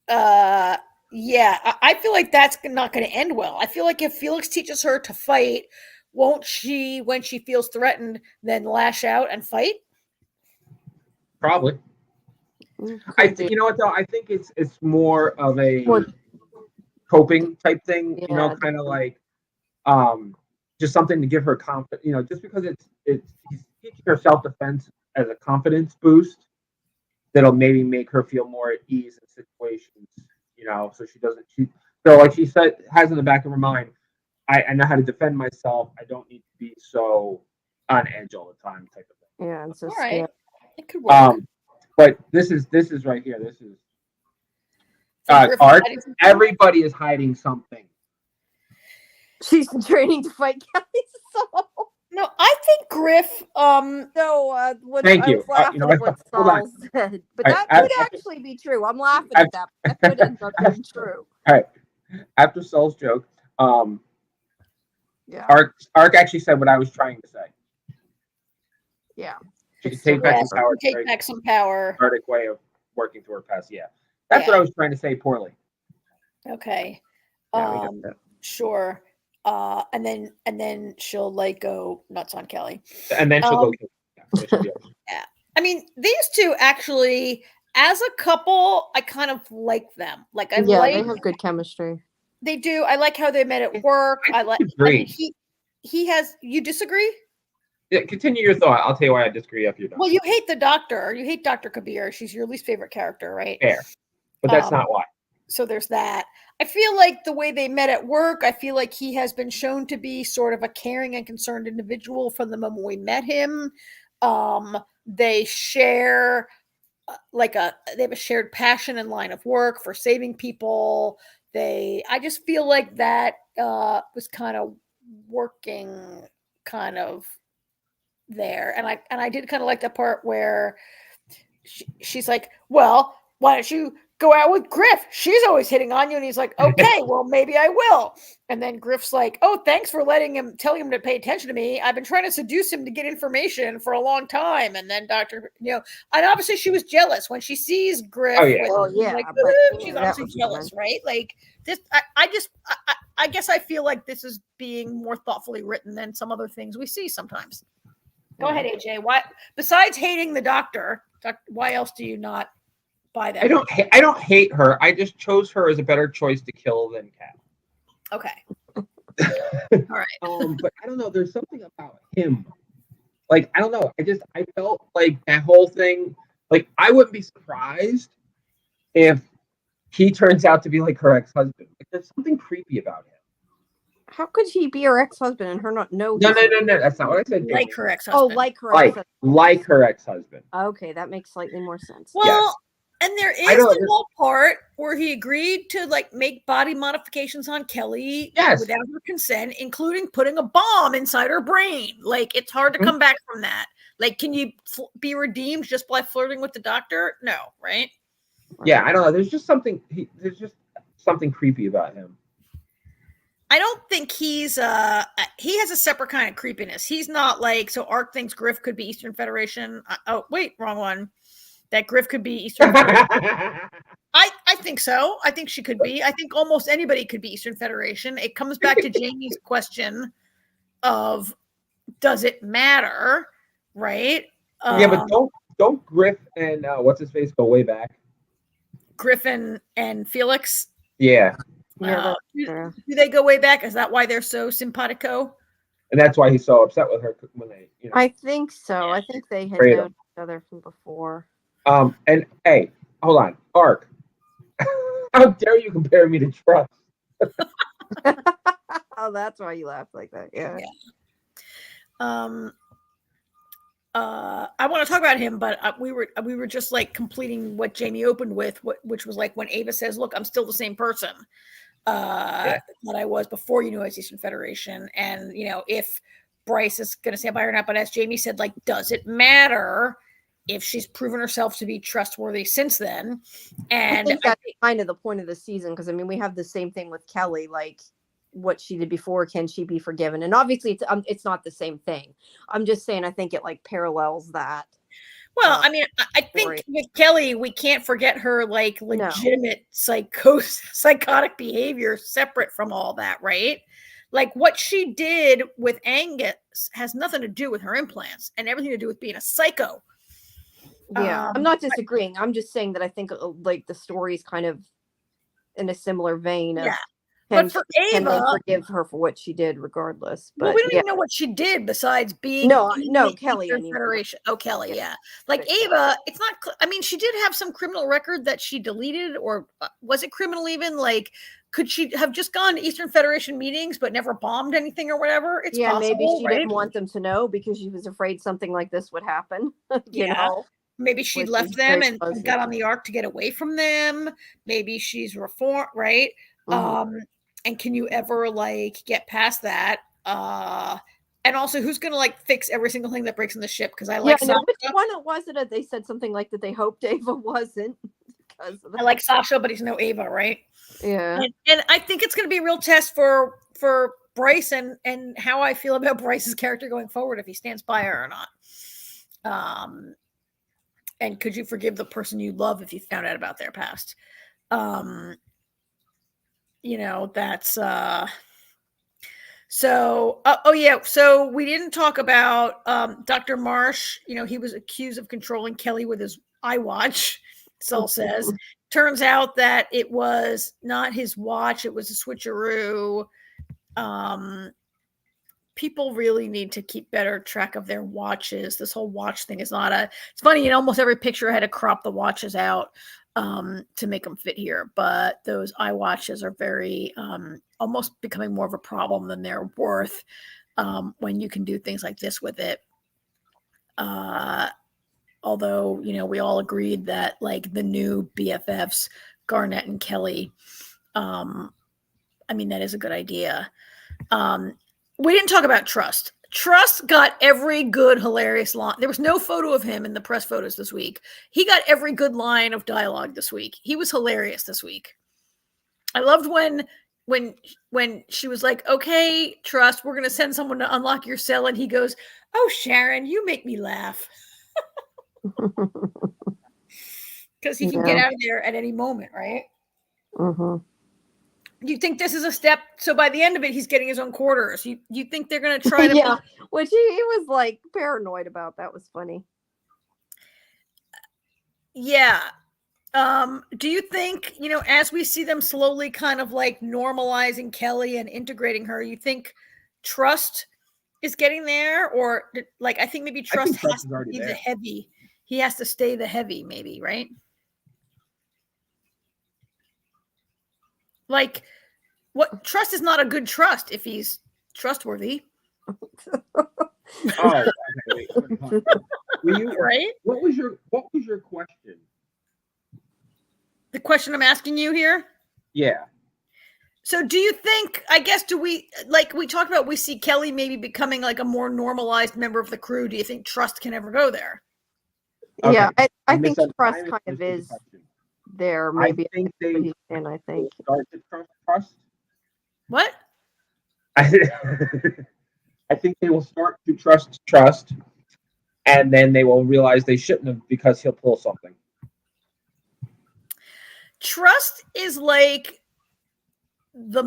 yeah, I feel like that's not going to end well. I feel like if Felix teaches her to fight, won't she, when she feels threatened, then lash out and fight?
Probably. You know what though? I think it's more of a coping type thing. Yeah. You know, kind of like just something to give her confidence. You know, just because he's teaching her self-defense as a confidence boost, that'll maybe make her feel more at ease in situations. You know, so she doesn't. So like she said, has in the back of her mind, I know how to defend myself. I don't need to be so on edge all the time, type of thing.
Yeah, it's just,
all right. It could work.
But this is right here. This is Ark. Everybody is hiding something.
She's training to fight Kelly's soul.
No, I think Griff.
Thank you.
What Saul said, but that could actually be true. I'm laughing at that. But that could end up being true.
All right. After Saul's joke,
yeah.
Ark actually said what I was trying to say.
Yeah.
She can take back some power.
Take back some power.
Arctic way of working through her past. Yeah, that's what I was trying to say poorly.
Okay. Sure. And then she'll like go nuts on Kelly.
And then she'll go.
Yeah. I mean, these two actually, as a couple, I kind of like them. Like they
have good chemistry.
They do. I like how they met at work. I mean, he has. You disagree?
Yeah, continue your thought. I'll tell you why I disagree if you're done.
Well, you hate the doctor. You hate Dr. Kabir. She's your least favorite character, right?
Fair. But that's not why.
So there's that. I feel like the way they met at work, I feel like he has been shown to be sort of a caring and concerned individual from the moment we met him. They share they have a shared passion and line of work for saving people. I just feel like that was kind of working kind of there, and I did kind of like that part where she's like, well, why don't you go out with Griff? She's always hitting on you. And he's like, okay, well, maybe I will. And then Griff's like, oh, thanks for telling him to pay attention to me. I've been trying to seduce him to get information for a long time. And then and obviously she was jealous when she sees Griff.
Oh, yeah.
She's obviously jealous, right? Like this, I guess I feel like this is being more thoughtfully written than some other things we see sometimes. Go ahead, AJ. Why, besides hating the doctor, why else do you not buy that?
I don't hate her. I just chose her as a better choice to kill than Kat.
Okay. All right.
But I don't know. There's something about him. Like, I don't know. I felt like that whole thing Like, I wouldn't be surprised if he turns out to be like her ex-husband. Like, there's something creepy about him.
How could he be her ex-husband and her not know?
No. That's not what I said.
Like
Jamie.
her ex-husband.
Oh, like her ex-husband.
Like her ex-husband.
Okay, that makes slightly more sense.
Well,
Yes.
and there is the whole part where he agreed to like make body modifications on Kelly without her consent, including putting a bomb inside her brain. Like, it's hard to come back from that. Like, can you be redeemed just by flirting with the doctor? No, right?
Yeah, I don't know. There's just something. There's just something creepy about him.
I don't think he has a separate kind of creepiness. He's not like, so Ark thinks Griff could be Eastern Federation. Oh, wait, wrong one. That Griff could be Eastern Federation. I think so. I think she could be. I think almost anybody could be Eastern Federation. It comes back to Jamie's question of, does it matter, right?
Yeah, but don't Griff and what's his face go way back?
Griffin and Felix.
Yeah.
Do they go way back? Is that why they're so simpatico?
And that's why he's so upset with her when they.
I think so. I think they had known each other from before.
And hey, hold on, Ark. How dare you compare me to Trust?
Oh, that's why you laughed like that. Yeah.
I want to talk about him, but we were just like completing what Jamie opened with, which was like when Ava says, "Look, I'm still the same person that I was before you knew I was Eastern Federation," and if Bryce is going to stand by her or not. But as Jamie said, like, does it matter if she's proven herself to be trustworthy since then? And
I think that's kind of the point of the season, because I mean, we have the same thing with Kelly, like, what she did before, can she be forgiven? And obviously it's not the same thing. I'm just saying, I think it like parallels that.
Well, I mean, I think with Kelly, we can't forget her like legitimate psychotic behavior separate from all that, right? Like, what she did with Angus has nothing to do with her implants and everything to do with being a psycho.
Yeah, I'm not disagreeing. I'm just saying that I think like the story is kind of in a similar vein of,
but for Ava,
can they forgive her for what she did regardless? But
we don't even know what she did besides being
no Kelly
Federation. Oh, Kelly, yeah. Like Ava, it's not. I mean, she did have some criminal record that she deleted, or was it criminal even? Like, could she have just gone to Eastern Federation meetings but never bombed anything or whatever? It's possible,
maybe she
right?
didn't want them to know because she was afraid something like this would happen. you know.
Maybe she left them and got on the Ark to get away from them. Maybe she's reformed, right? Mm-hmm. And can you ever like get past that? And also, who's gonna like fix every single thing that breaks in the ship? Because I like Sasha.
Which one was it? They said something like that they hoped Ava wasn't. Because
I like Sasha, but he's no Ava, right?
Yeah.
And I think it's gonna be a real test for Bryce and how I feel about Bryce's character going forward, if he stands by her or not. And could you forgive the person you love if you found out about their past? That's so so we didn't talk about Dr. Marsh. He was accused of controlling Kelly with his iWatch. Sol says. Turns out that it was not his watch, it was a switcheroo. People really need to keep better track of their watches. This whole watch thing is not it's funny, almost every picture I had to crop the watches out to make them fit here, but those iWatches are very almost becoming more of a problem than they're worth when you can do things like this with it. Although, we all agreed that like the new BFFs, Garnett and Kelly, that is a good idea. We didn't talk about Trust. Trust got every good, hilarious line. There was no photo of him in the press photos this week. He got every good line of dialogue this week. He was hilarious this week. I loved when she was like, "Okay, Trust, we're going to send someone to unlock your cell." And he goes, "Oh, Sharon, you make me laugh." Because he can get out of there at any moment, right?
Mm-hmm.
You think this is a step? So by the end of it, he's getting his own quarters. You think they're going to try to?
Which he was like paranoid about. That was funny.
Yeah. Do you think, as we see them slowly kind of like normalizing Kelly and integrating her, you think Trust is getting there? Or like, I think maybe Trust has to be the heavy. he has to stay the heavy, maybe, right? Like, what trust is not a good trust if he's trustworthy.
Oh, okay. Wait,
right?
What was your question?
The question I'm asking you here?
Yeah.
So do you think, I guess, we talked about, we see Kelly maybe becoming like a more normalized member of the crew. Do you think trust can ever go there?
Okay.
Yeah, I think trust kind of is there. Maybe
I think they start to trust.
What?
I think they will start to trust, and then they will realize they shouldn't have because he'll pull something.
Trust is like the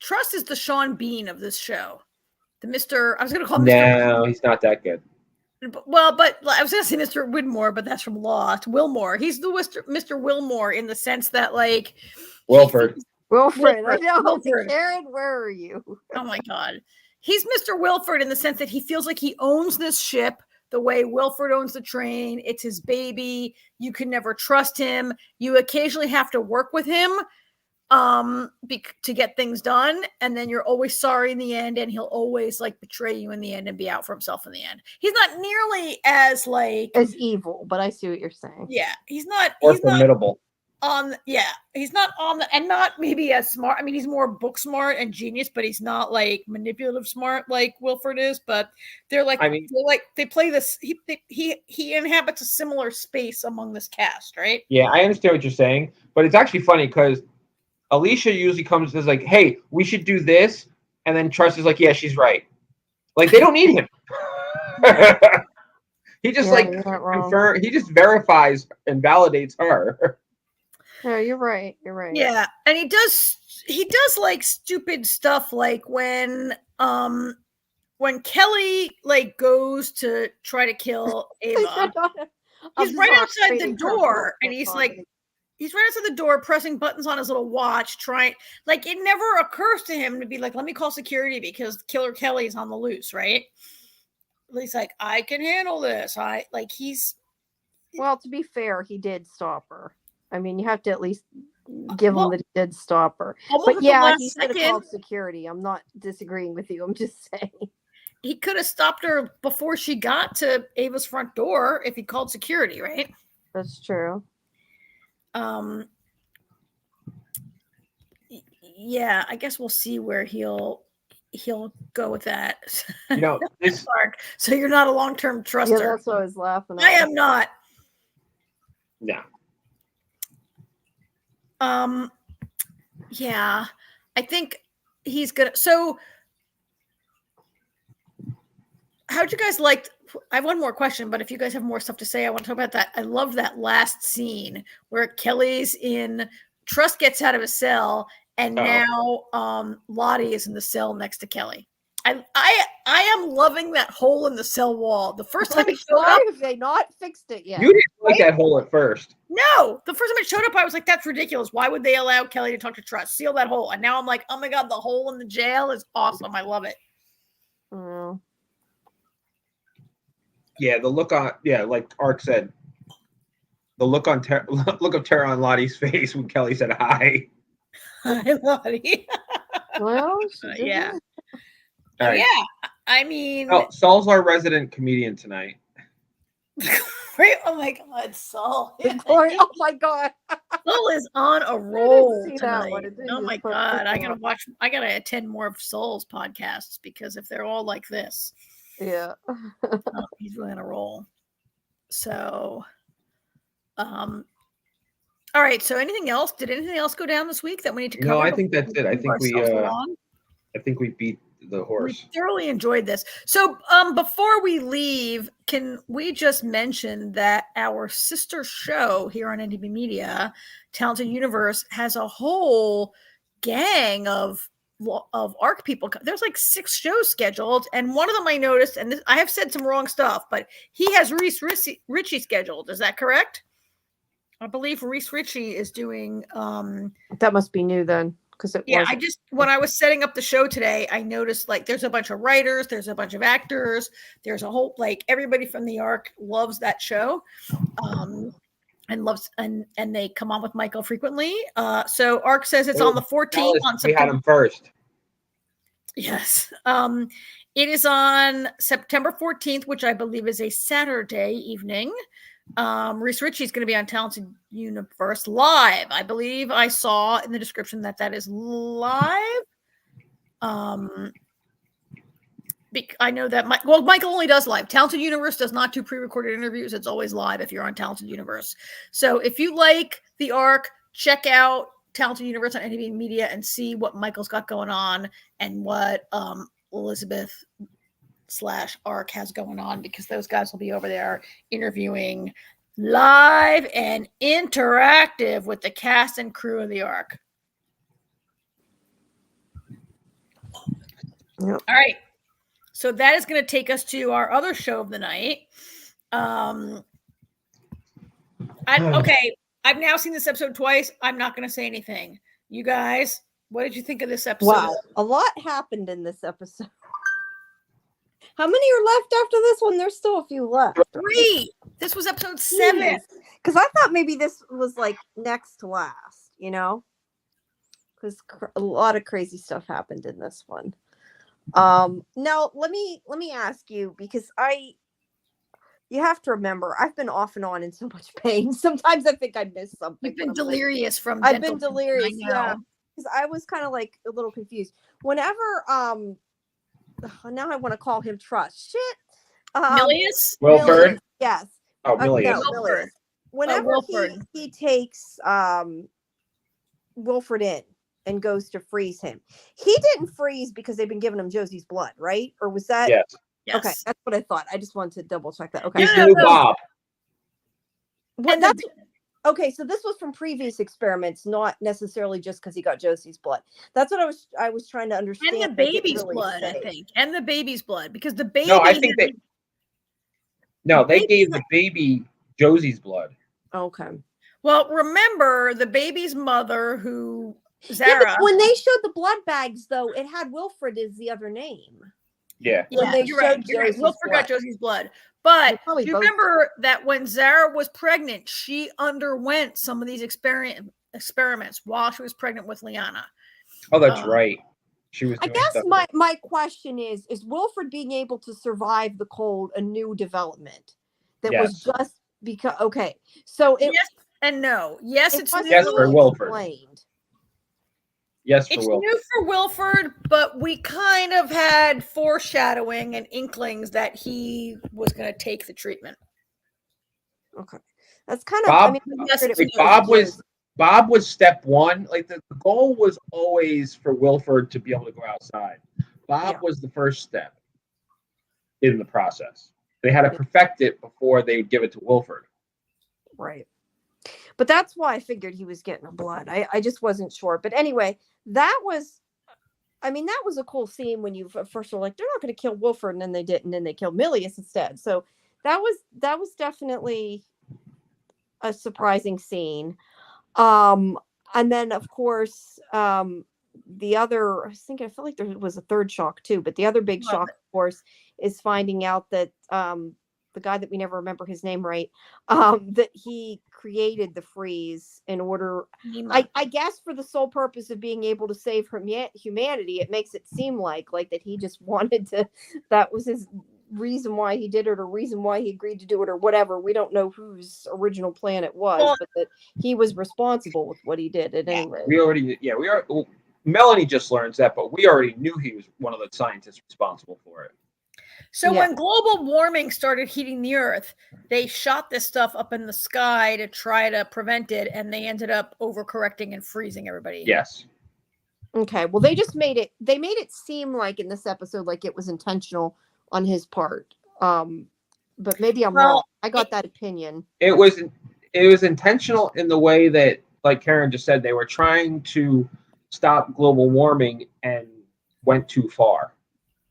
Trust is the Sean Bean of this show. The Mr. I was going to call him
No, he's not that good.
Well, but I was going to say Mr. Widmore, but that's from Lost. Wilmore. He's the Mr. Wilmore in the sense that, like,
Wilford.
I know. Wilford. Karen, where are you?
Oh my God. He's Mr. Wilford in the sense that he feels like he owns this ship the way Wilford owns the train. It's his baby. You can never trust him. You occasionally have to work with him to get things done, and then you're always sorry in the end, and he'll always like betray you in the end and be out for himself in the end. He's not nearly as
evil, but I see what you're saying.
Yeah, he's not
formidable.
He's not on the, and not maybe as smart. I mean, he's more book smart and genius, but he's not like manipulative smart like Wilford is. But they're like, they play this. He inhabits a similar space among this cast, right?
Yeah, I understand what you're saying, but it's actually funny because Alicia usually comes and is like, "Hey, we should do this," and then Trust is like, "Yeah, she's right." Like they don't need him. He just he just verifies and validates her.
No, you're right. You're right.
Yeah, and he does like stupid stuff, like when Kelly like goes to try to kill Ava. He's right outside the door, and he's right outside the door pressing buttons on his little watch, trying, like, it never occurs to him to be like, let me call security because Killer Kelly's on the loose, right? He's like, I can handle this.
Well, to be fair, he did stop her. I mean, you have to at least give him that he did stop her. But yeah, he should have called security. I'm not disagreeing with you. I'm just saying.
He could have stopped her before she got to Ava's front door if he called security, right?
That's true.
Yeah, I guess we'll see where he'll go with that.
This
Mark. So you're not a long-term truster.
Yeah, that's what I was laughing at.
I am not.
Yeah.
Yeah, I think he's gonna. So, how'd you guys like? I have one more question, but if you guys have more stuff to say, I want to talk about that. I love that last scene where Kelly's in. Trust gets out of his cell, and now Lottie is in the cell next to Kelly. I am loving that hole in the cell wall. The first time it showed up,
have they not fixed it yet?
You didn't like that hole at first.
No, the first time it showed up, I was like, "That's ridiculous. Why would they allow Kelly to talk to Trust? Seal that hole." And now I'm like, "Oh my God, the hole in the jail is awesome. I love it."
Oh.
Yeah, the look on like Ark said, the look of terror on Lottie's face when Kelly said hi.
Hi, Lottie.
Well,
yeah.
Right.
Yeah, I mean,
Saul's our resident comedian tonight.
Right? Oh my God, Saul!
Oh my God,
Saul is on a roll tonight. Oh my
put
God, I gotta attend more of Saul's podcasts because if they're all like this,
yeah,
he's really on a roll. So, all right. So, anything else? Did anything else go down this week that we need to cover?
No, I think that's it. I think we beat the horse.
We thoroughly enjoyed this. So before we leave, can we just mention that our sister show here on NDB Media, Talented Universe, has a whole gang of Ark people. There's like 6 shows scheduled, and one of them I noticed, and I have said some wrong stuff, but he has Reese Ritchie scheduled. Is that correct? I believe Reese Ritchie is doing
that must be new then. because it
Yeah,
was.
when I was setting up the show today, I noticed like there's a bunch of writers, there's a bunch of actors, there's a whole like everybody from the Ark loves that show. And loves and they come on with Michael frequently. So Ark says it's on the 14th on September.
We had him first.
Yes. It is on September 14th, which I believe is a Saturday evening. Reese Ritchie's going to be on Talented Universe live. I believe I saw in the description that is live. I know that Michael only does live. Talented Universe does not do pre-recorded interviews. It's always live if you're on Talented Universe. So if you like the Ark, check out Talented Universe on NTV Media and see what Michael's got going on and what Elizabeth / Ark has going on, because those guys will be over there interviewing live and interactive with the cast and crew of the Ark.
Yep.
All right. So that is going to take us to our other show of the night. Okay, I've now seen this episode twice. I'm not going to say anything. You guys, what did you think of this episode?
Wow, a lot happened in this episode. How many are left after this one? There's still a few left.
3. This was episode 7.
Because I thought maybe this was like next to last, because a lot of crazy stuff happened in this one. Now let me ask you, because you have to remember, I've been off and on in so much pain. Sometimes I think I missed something.
You've been delirious from
I've been delirious, yeah. Because I was kind of like a little confused. Whenever now I want to call him Trust. Shit.
Milius?
Wilford?
Yes.
Oh, Milius.
No, Milius. Whenever he takes Wilford in and goes to freeze him, he didn't freeze because they've been giving him Josie's blood, right? Or was that?
Yes.
Okay, that's what I thought. I just wanted to double check that. Okay.
He's the new Bob.
Okay, so this was from previous experiments, not necessarily just because he got Josie's blood. That's what I was trying to understand.
And the baby's blood, I think. And the baby's blood, because the baby.
No, I think they gave the baby Josie's blood.
Okay.
Well, remember the baby's mother, who Zara.
Yeah, but when they showed the blood bags, though, it had Wilfred as the other name.
Yeah.
You're right. Wilfred got Josie's blood. But do you remember that when Zara was pregnant, she underwent some of these experiments while she was pregnant with Liana?
Oh, that's right. She was.
I guess my question is Wilfred being able to survive the cold a new development that was just because? Okay, so
yes and no. Yes, it's new.
Yes for Wilfred.
Explained.
Yes,
it's new for Wilford, but we kind of had foreshadowing and inklings that he was going to take the treatment.
Okay, that's kind of.
Bob was step one. Like the goal was always for Wilford to be able to go outside. Bob was the first step in the process. They had to perfect it before they would give it to Wilford.
Right. But that's why I figured he was getting a blood. I just wasn't sure. But anyway, that was a cool scene when you first were like, they're not going to kill Wilford, and then they didn't, and then they killed Milius instead. So that was definitely a surprising scene. And then of course, the other, I felt like there was a third shock too, but the other big shock, of course, is finding out that the guy that we never remember his name right, that he created the freeze in order, I guess, for the sole purpose of being able to save humanity. It makes it seem like that he just wanted to, that was his reason why he did it, or reason why he agreed to do it, or whatever. We don't know whose original plan it was, but that he was responsible with what he did at any rate.
Melanie just learns that, but we already knew he was one of the scientists responsible for it.
So when global warming started heating the earth, they shot this stuff up in the sky to try to prevent it, and they ended up overcorrecting and freezing everybody.
Yes.
Okay. Well, they made it seem like in this episode like it was intentional on his part. But maybe I'm wrong. I got that opinion.
It was intentional in the way that, like Karen just said, they were trying to stop global warming and went too far.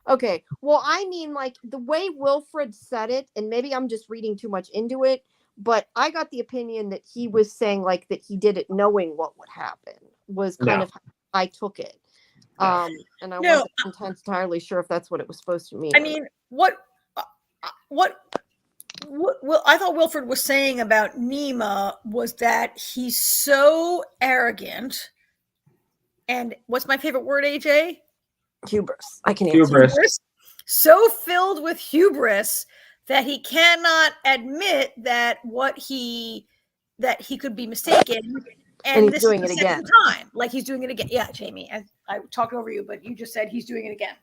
Okay. Well, I mean, like the way Wilfred said it, and maybe I'm just reading too much into it, but I got the opinion that he was saying like that he did it knowing what would happen, was kind of I took it. And I
No.
wasn't entirely sure if that's what it was supposed to mean.
I mean, what I thought Wilford was saying about Nema was that he's so arrogant, and what's my favorite word, AJ?
Hubris. I can
Hubris.
answer.
So filled with hubris that he cannot admit that he could be mistaken, and
he's
this
doing
is
it
the second
again.
time. Like he's doing it again. Yeah, Jamie, I talked over you, but you just said he's doing it again.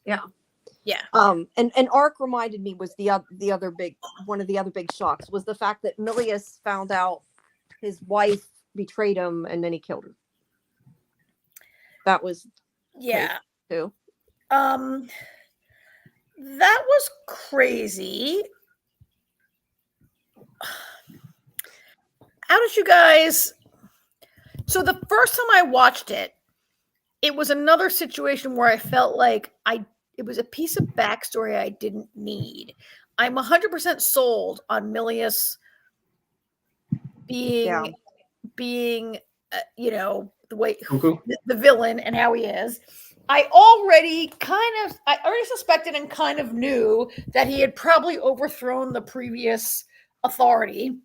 Yeah.
Yeah.
And Ark reminded me was one of the other big shocks was the fact that Milius found out his wife betrayed him and then he killed her. That was too.
That was crazy. How did you guys? So the first time I watched it, it was another situation where I felt like it was a piece of backstory I didn't need. I'm 100% sold on Milius being the way the villain and how he is. I already suspected and kind of knew that he had probably overthrown the previous authority.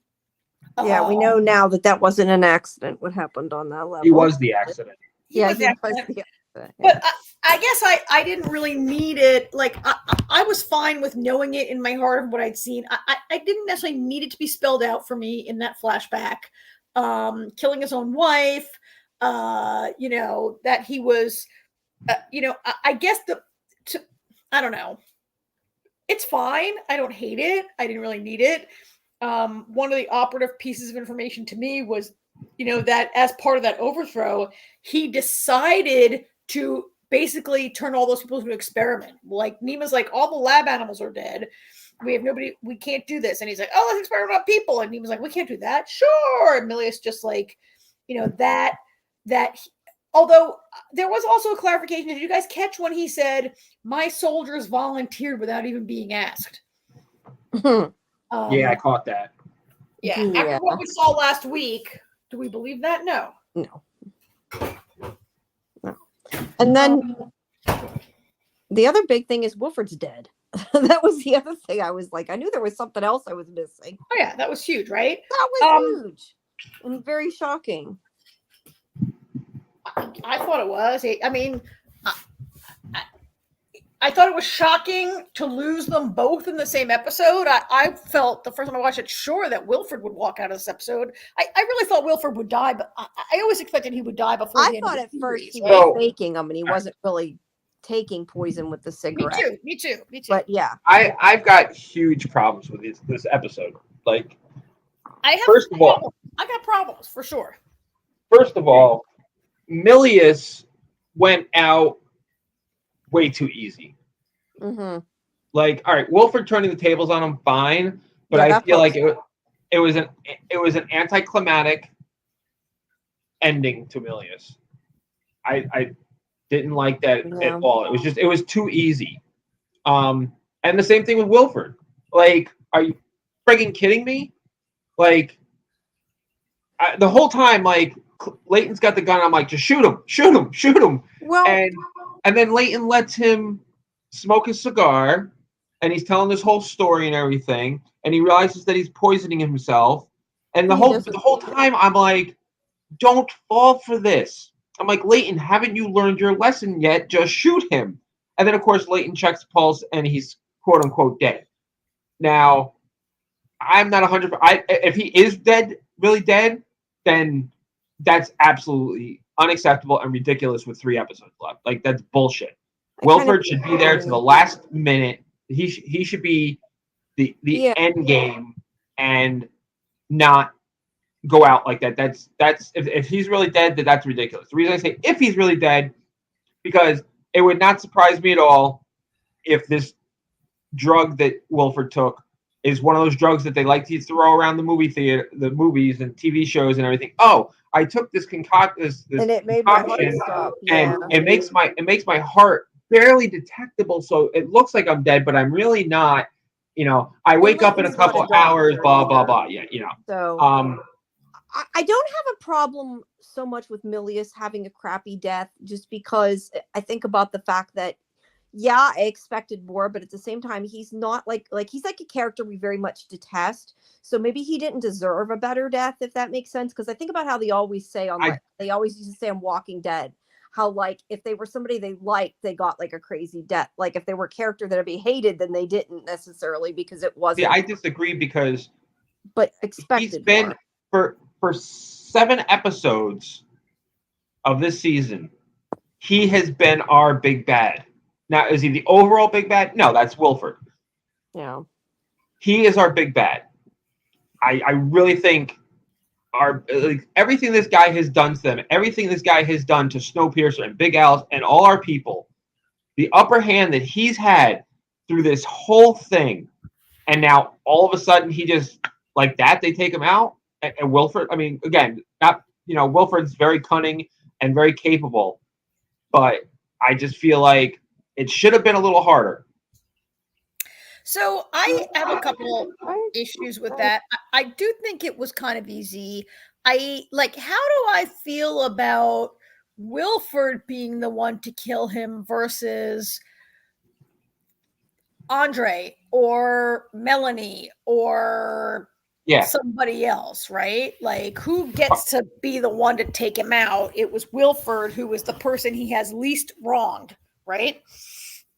Yeah, we know now that wasn't an accident. What happened on that level?
He was the accident.
He was the accident.
But I guess I didn't really need it. Like I was fine with knowing it in my heart of what I'd seen. I didn't necessarily need it to be spelled out for me in that flashback. Killing his own wife, that he was, I guess I don't know. It's fine. I don't hate it. I didn't really need it. One of the operative pieces of information to me was, that as part of that overthrow, he decided to basically turn all those people into an experiment. Like Nema's like, all the lab animals are dead. We have nobody, we can't do this. And he's like, oh, let's experiment on people. And Nema's like, we can't do that. Sure. And Milius just like, although there was also a clarification. Did you guys catch when he said, my soldiers volunteered without even being asked?
Yeah, I caught that.
Yeah. After what we saw last week, do we believe that? No.
And then the other big thing is Wilford's dead. That was the other thing. I was like, I knew there was something else I was missing.
Oh yeah, that was huge, right?
That was huge and very shocking.
I thought it was. I mean, I thought it was shocking to lose them both in the same episode. I felt the first time I watched it, sure, that Wilford would walk out of this episode. I really thought Wilford would die, but I always expected he would die before the end.
I thought
at
first he was faking them and he wasn't really taking poison with the cigarette.
Me too.
But yeah.
I've got huge problems with this episode. Like, I
got problems for sure.
First of all, Milius went out way too easy.
Mm-hmm.
Like, all right, Wilford turning the tables on him, fine, but I feel like it was an anticlimactic ending to Milius. I didn't like that at all. It was too easy. And the same thing with Wilford. Like, are you friggin' kidding me? Like, the whole time, like, Leighton's got the gun. I'm like, just shoot him.
Well,
and then Leighton lets him smoke his cigar, and he's telling this whole story and everything, and he realizes that he's poisoning himself. And the whole time, I'm like, don't fall for this. I'm like, Leighton, haven't you learned your lesson yet? Just shoot him. And then, of course, Leighton checks the pulse, and he's quote unquote dead. Now, I'm not 100%. If he is dead, really dead, then that's absolutely unacceptable and ridiculous with 3 episodes left. Like, that's bullshit. Wilford should be there to the last minute. He should be the end game and not go out like that. That's if he's really dead, that's ridiculous. The reason I say if he's really dead, because it would not surprise me at all if this drug that Wilford took is one of those drugs that they like to throw around the movie theater, the movies and TV shows and everything. Oh, I took this concoction,
and it made my heart stop.
And it makes my heart barely detectable, so it looks like I'm dead, but I'm really not. I wake up in a couple of hours, blah blah blah. Yeah,
So I don't have a problem so much with Milius having a crappy death, just because I think about the fact that, yeah, I expected more, but at the same time, he's not like he's like a character we very much detest. So maybe he didn't deserve a better death, if that makes sense. Because I think about how they always say they always used to say on Walking Dead, how like if they were somebody they liked, they got like a crazy death. Like if they were a character that would be hated, then they didn't necessarily, because it wasn't.
Yeah, I disagree because
but expected
he's been
more.
for 7 episodes of this season. He has been our big bad. Now, is he the overall big bad? No, that's Wilford.
Yeah.
He is our big bad. I really think everything this guy has done to them, everything this guy has done to Snowpiercer and Big Alice and all our people, the upper hand that he's had through this whole thing, and now all of a sudden he just, like that, they take him out. And Wilford, I mean, again, Wilford's very cunning and very capable, but I just feel like it should have been a little harder.
So I have a couple issues with that. I do think it was kind of easy. How do I feel about Wilford being the one to kill him versus Andre or Melanie or somebody else, right? Like, who gets to be the one to take him out? It was Wilford, who was the person he has least wronged, right?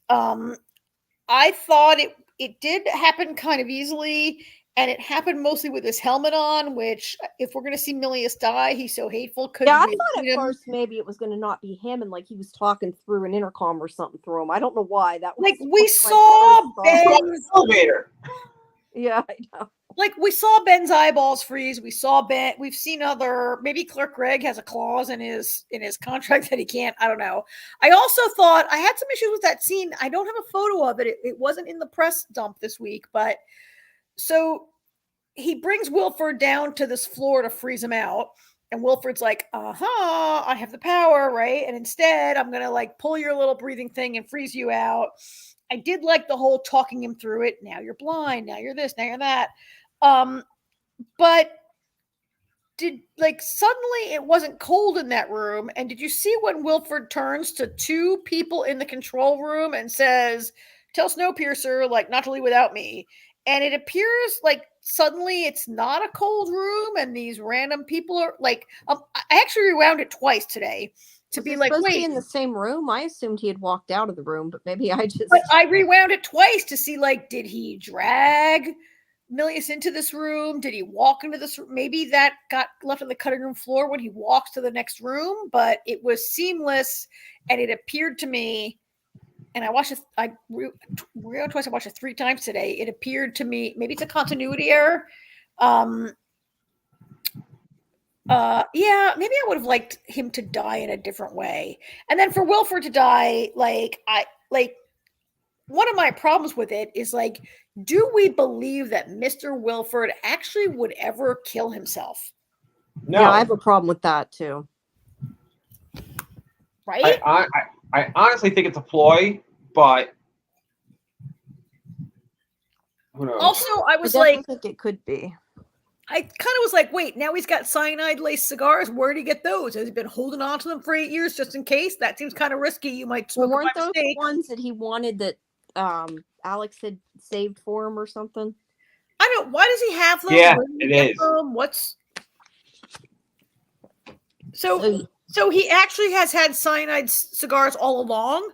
I thought it did happen kind of easily, and it happened mostly with his helmet on, which, if we're going to see Milius die, he's so hateful.
Yeah, I thought at first maybe it was going to not be him, and like he was talking through an intercom or something through him. I don't know why. That was
like we saw Ben's
elevator.
Yeah, I know.
Like we saw Ben's eyeballs freeze. We saw Ben. We've seen maybe Clark Gregg has a clause in his contract that he can't. I don't know. I also thought I had some issues with that scene. I don't have a photo of it. It wasn't in the press dump this week, but so he brings Wilford down to this floor to freeze him out. And Wilford's like, I have the power, right? And instead, I'm going to like pull your little breathing thing and freeze you out. I did like the whole talking him through it. Now you're blind. Now you're this. Now you're that. But suddenly it wasn't cold in that room. And did you see when Wilford turns to 2 people in the control room and says, tell Snowpiercer, like, not to leave without me? And it appears like suddenly it's not a cold room, and these random people are like, I actually rewound it twice today to be like, wait,
in the same room. I assumed he had walked out of the room, but maybe
But I rewound it twice to see, like, did he drag Milius into this room? Did he walk into this room? Maybe that got left on the cutting room floor when he walks to the next room, but it was seamless, and it appeared to me, and I watched it, I rewound twice, I watched it 3 times today. It appeared to me, maybe it's a continuity error. Yeah, maybe I would have liked him to die in a different way. And then for Wilford to die, one of my problems with it is, like, do we believe that Mr. Wilford actually would ever kill himself?
No.
Yeah, I have a problem with that too.
Right?
I honestly think it's a ploy, but who knows?
Also, I
think it could be.
I kind of was like, wait, now he's got cyanide-laced cigars. Where did he get those? Has he been holding on to them for 8 years just in case? That seems kind of risky. You might smoke
weren't
by
those
mistake.
The ones that he wanted that Alex had saved for him or something?
I don't. Why does he have them?
Yeah, it is.
What's so he actually has had cyanide cigars all along,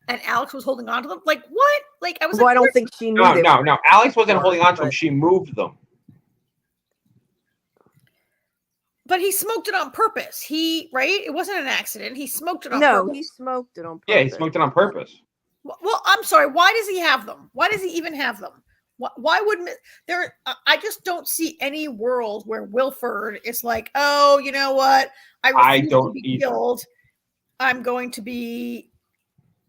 and Alex was holding on to them. Like what? Like I was.
Well, I don't think she knew.
No. Alex wasn't holding on to them. She moved them.
But he smoked it on purpose. Right? It wasn't an accident. He smoked it on purpose.
No, he smoked it on purpose.
Yeah, he smoked it on purpose.
Well, I'm sorry. Why does he have them? Why does he even have them? Why wouldn't there? I just don't see any world where Wilford is like, oh, you know what? I don't to be killed. I'm going to be.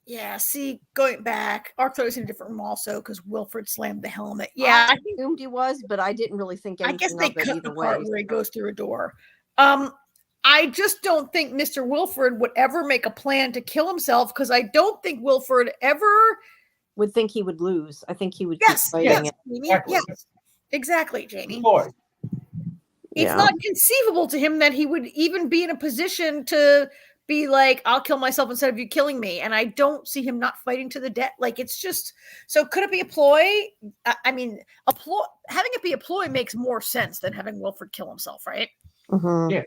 Yeah. See, going back, Ark thought was in a different room also because Wilford slammed the helmet. Yeah,
I assumed he was, but I didn't really think anything.
I guess they cut the part where he
so.
goes through a door. I just don't think Mr. Wilford would ever make a plan to kill himself because I don't think Wilford ever
would think he would lose. I think he would
keep
fighting
it. Exactly, Jamie.
Boy.
it's not conceivable to him that he would even be in a position to be like, I'll kill myself instead of you killing me. And I don't see him not fighting to the death. Like, it's just, so could it be a ploy? I mean, having it be a ploy makes more sense than having Wilford kill himself, right?
Mm-hmm.
Yeah.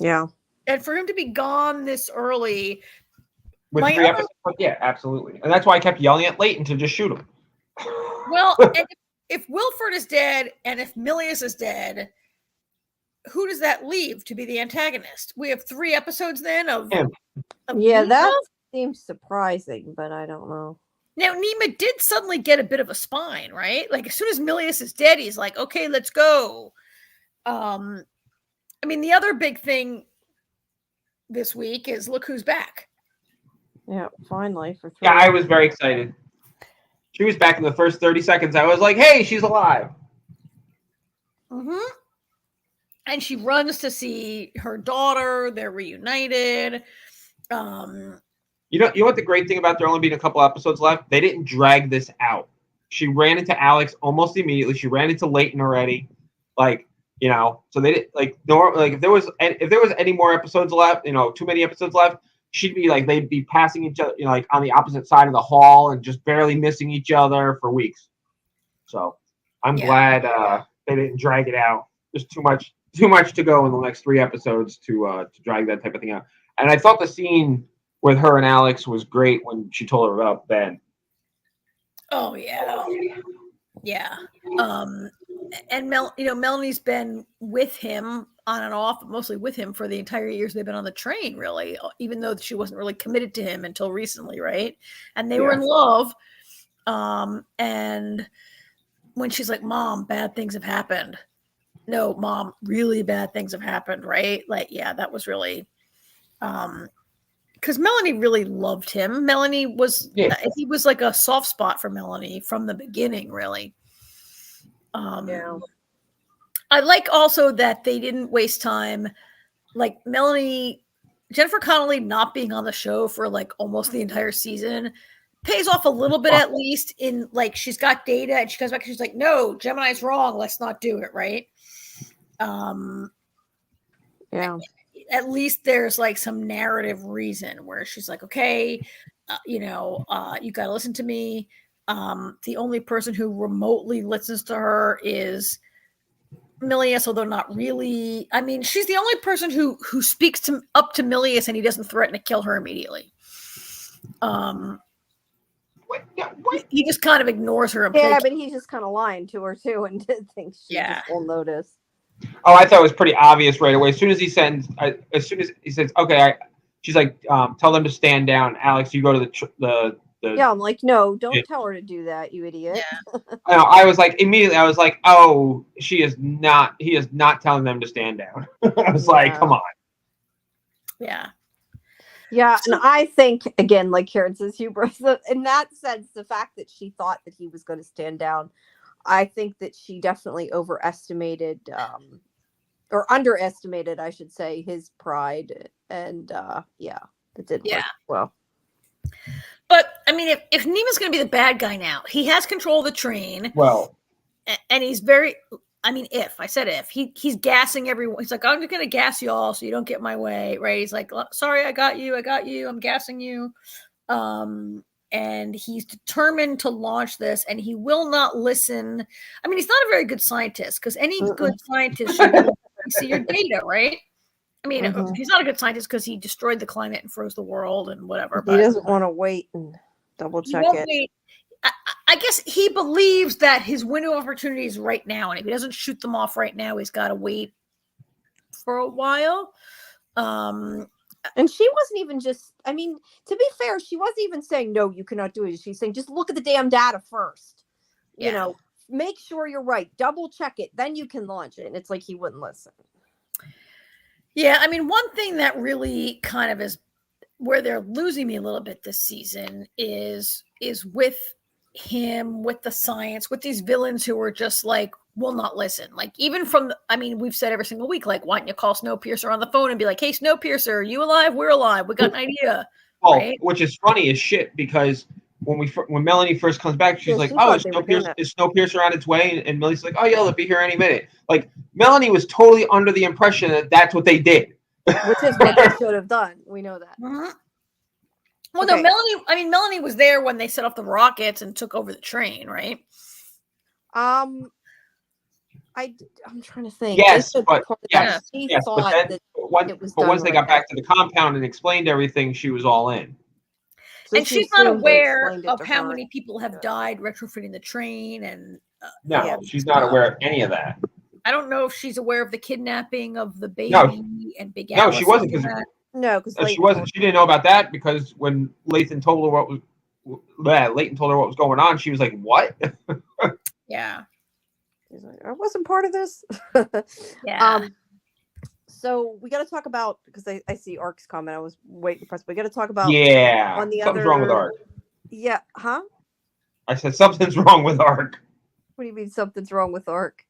Yeah.
And for him to be gone this early.
With 3 episodes, yeah, absolutely. And that's why I kept yelling at Leighton to just shoot him.
Well, and if Wilford is dead and if Milius is dead, who does that leave to be the antagonist? We have 3 episodes then of
yeah, that seems surprising, but I don't know.
Now, Nema did suddenly get a bit of a spine, right? Like, as soon as Milius is dead, he's like, okay, let's go. I mean, the other big thing this week is look who's back.
Yeah, finally. For 3
Yeah, I was very excited. She was back in the first 30 seconds. I was like, hey, she's alive.
Mm-hmm. And she runs to see her daughter. They're reunited.
You know what the great thing about there only being a couple episodes left? They didn't drag this out. She ran into Alex almost immediately. She ran into Leighton already. Like, you know, so they didn't like if there was any more episodes left, you know, too many episodes left, she'd be like, they'd be passing each other, you know, like on the opposite side of the hall and just barely missing each other for weeks. So I'm glad they didn't drag it out. There's too much to go in the next 3 episodes to drag that type of thing out. And I thought the scene with her and Alex was great when she told her about Ben.
Oh yeah. Yeah. And Melanie's been with him on and off, but mostly with him for the entire years they've been on the train, really, even though she wasn't really committed to him until recently, right? And they were in love. And when she's like, Mom, bad things have happened. No, Mom, really bad things have happened, right? Like, yeah, that was really because Melanie really loved him. Melanie was he was like a soft spot for Melanie from the beginning, really. I like also that they didn't waste time, like Jennifer Connelly not being on the show for like almost the entire season pays off a little bit, at least in like, she's got Data and she comes back and she's like, no, Gemini's wrong. Let's not do it. Right. At least there's like some narrative reason where she's like, okay, you got to listen to me. The only person who remotely listens to her is Milius, although not really. I mean, she's the only person who speaks up to Milius and he doesn't threaten to kill her immediately. He just kind of ignores her.
But he's just kind of lying to her too and thinks she just will notice.
Oh, I thought it was pretty obvious right away. As soon as he says, okay, she's like, tell them to stand down. Alex, you go to the
yeah, I'm like, no, don't tell her to do that, you idiot.
Yeah. I was like, immediately, I was like, oh, he is not telling them to stand down. I was like, come on.
Yeah.
Yeah, and I think, again, like Karen says, hubris, in that sense, the fact that she thought that he was going to stand down, I think that she definitely overestimated, or underestimated, I should say, his pride. And, it didn't work well.
But, I mean, if Nema's going to be the bad guy now, he has control of the train.
Well.
And he's very, I mean, he's gassing everyone. He's like, I'm just going to gas you all so you don't get my way, right? He's like, sorry, I got you, I'm gassing you. And he's determined to launch this, and he will not listen. I mean, he's not a very good scientist, because any good scientist should see your data, right? I mean, he's not a good scientist because he destroyed the climate and froze the world and whatever.
He doesn't want to wait and double check it.
Wait. I guess he believes that his window of opportunity is right now, and if he doesn't shoot them off right now, he's got to wait for a while.
And she wasn't even just, I mean, to be fair, she wasn't even saying, no, you cannot do it. She's saying, just look at the damn data first. You know, make sure you're right. Double check it. Then you can launch it. And it's like he wouldn't listen.
Yeah, I mean, one thing that really kind of is where they're losing me a little bit this season is with him, with the science, with these villains who are just like, will not listen. Like, even from, we've said every single week, like, why don't you call Snowpiercer on the phone and be like, hey, Snowpiercer, are you alive? We're alive. We got an idea.
Well, right? Which is funny as shit, because when Melanie first comes back, she's like,
she
"Oh,
thought they were doing that.
is Snowpiercer on its way?" And Millie's like, "Oh yeah, they'll be here any minute." Like Melanie was totally under the impression that that's what they did,
which is what they should have done. We know that.
Well, no, Melanie was there when they set off the rockets and took over the train, right?
I'm trying to think.
Yes, but once they got back to the compound and explained everything, she was all in.
So
and she's not aware of how many people have died retrofitting the train, and
she's not aware of any of that.
I don't know if she's aware of the kidnapping of the baby and Big Alice.
No, she wasn't.
Because
she wasn't. She didn't know about that because when Layton told her what was going on, she was like, "What?"
Yeah.
He's like, I wasn't part of this.
Yeah.
So we got to talk about, because I see Ark's comment. I was waiting for us. We got to talk about
on the something's wrong with Ark.
Yeah, huh?
I said something's wrong with Ark.
What do you mean something's wrong with Ark?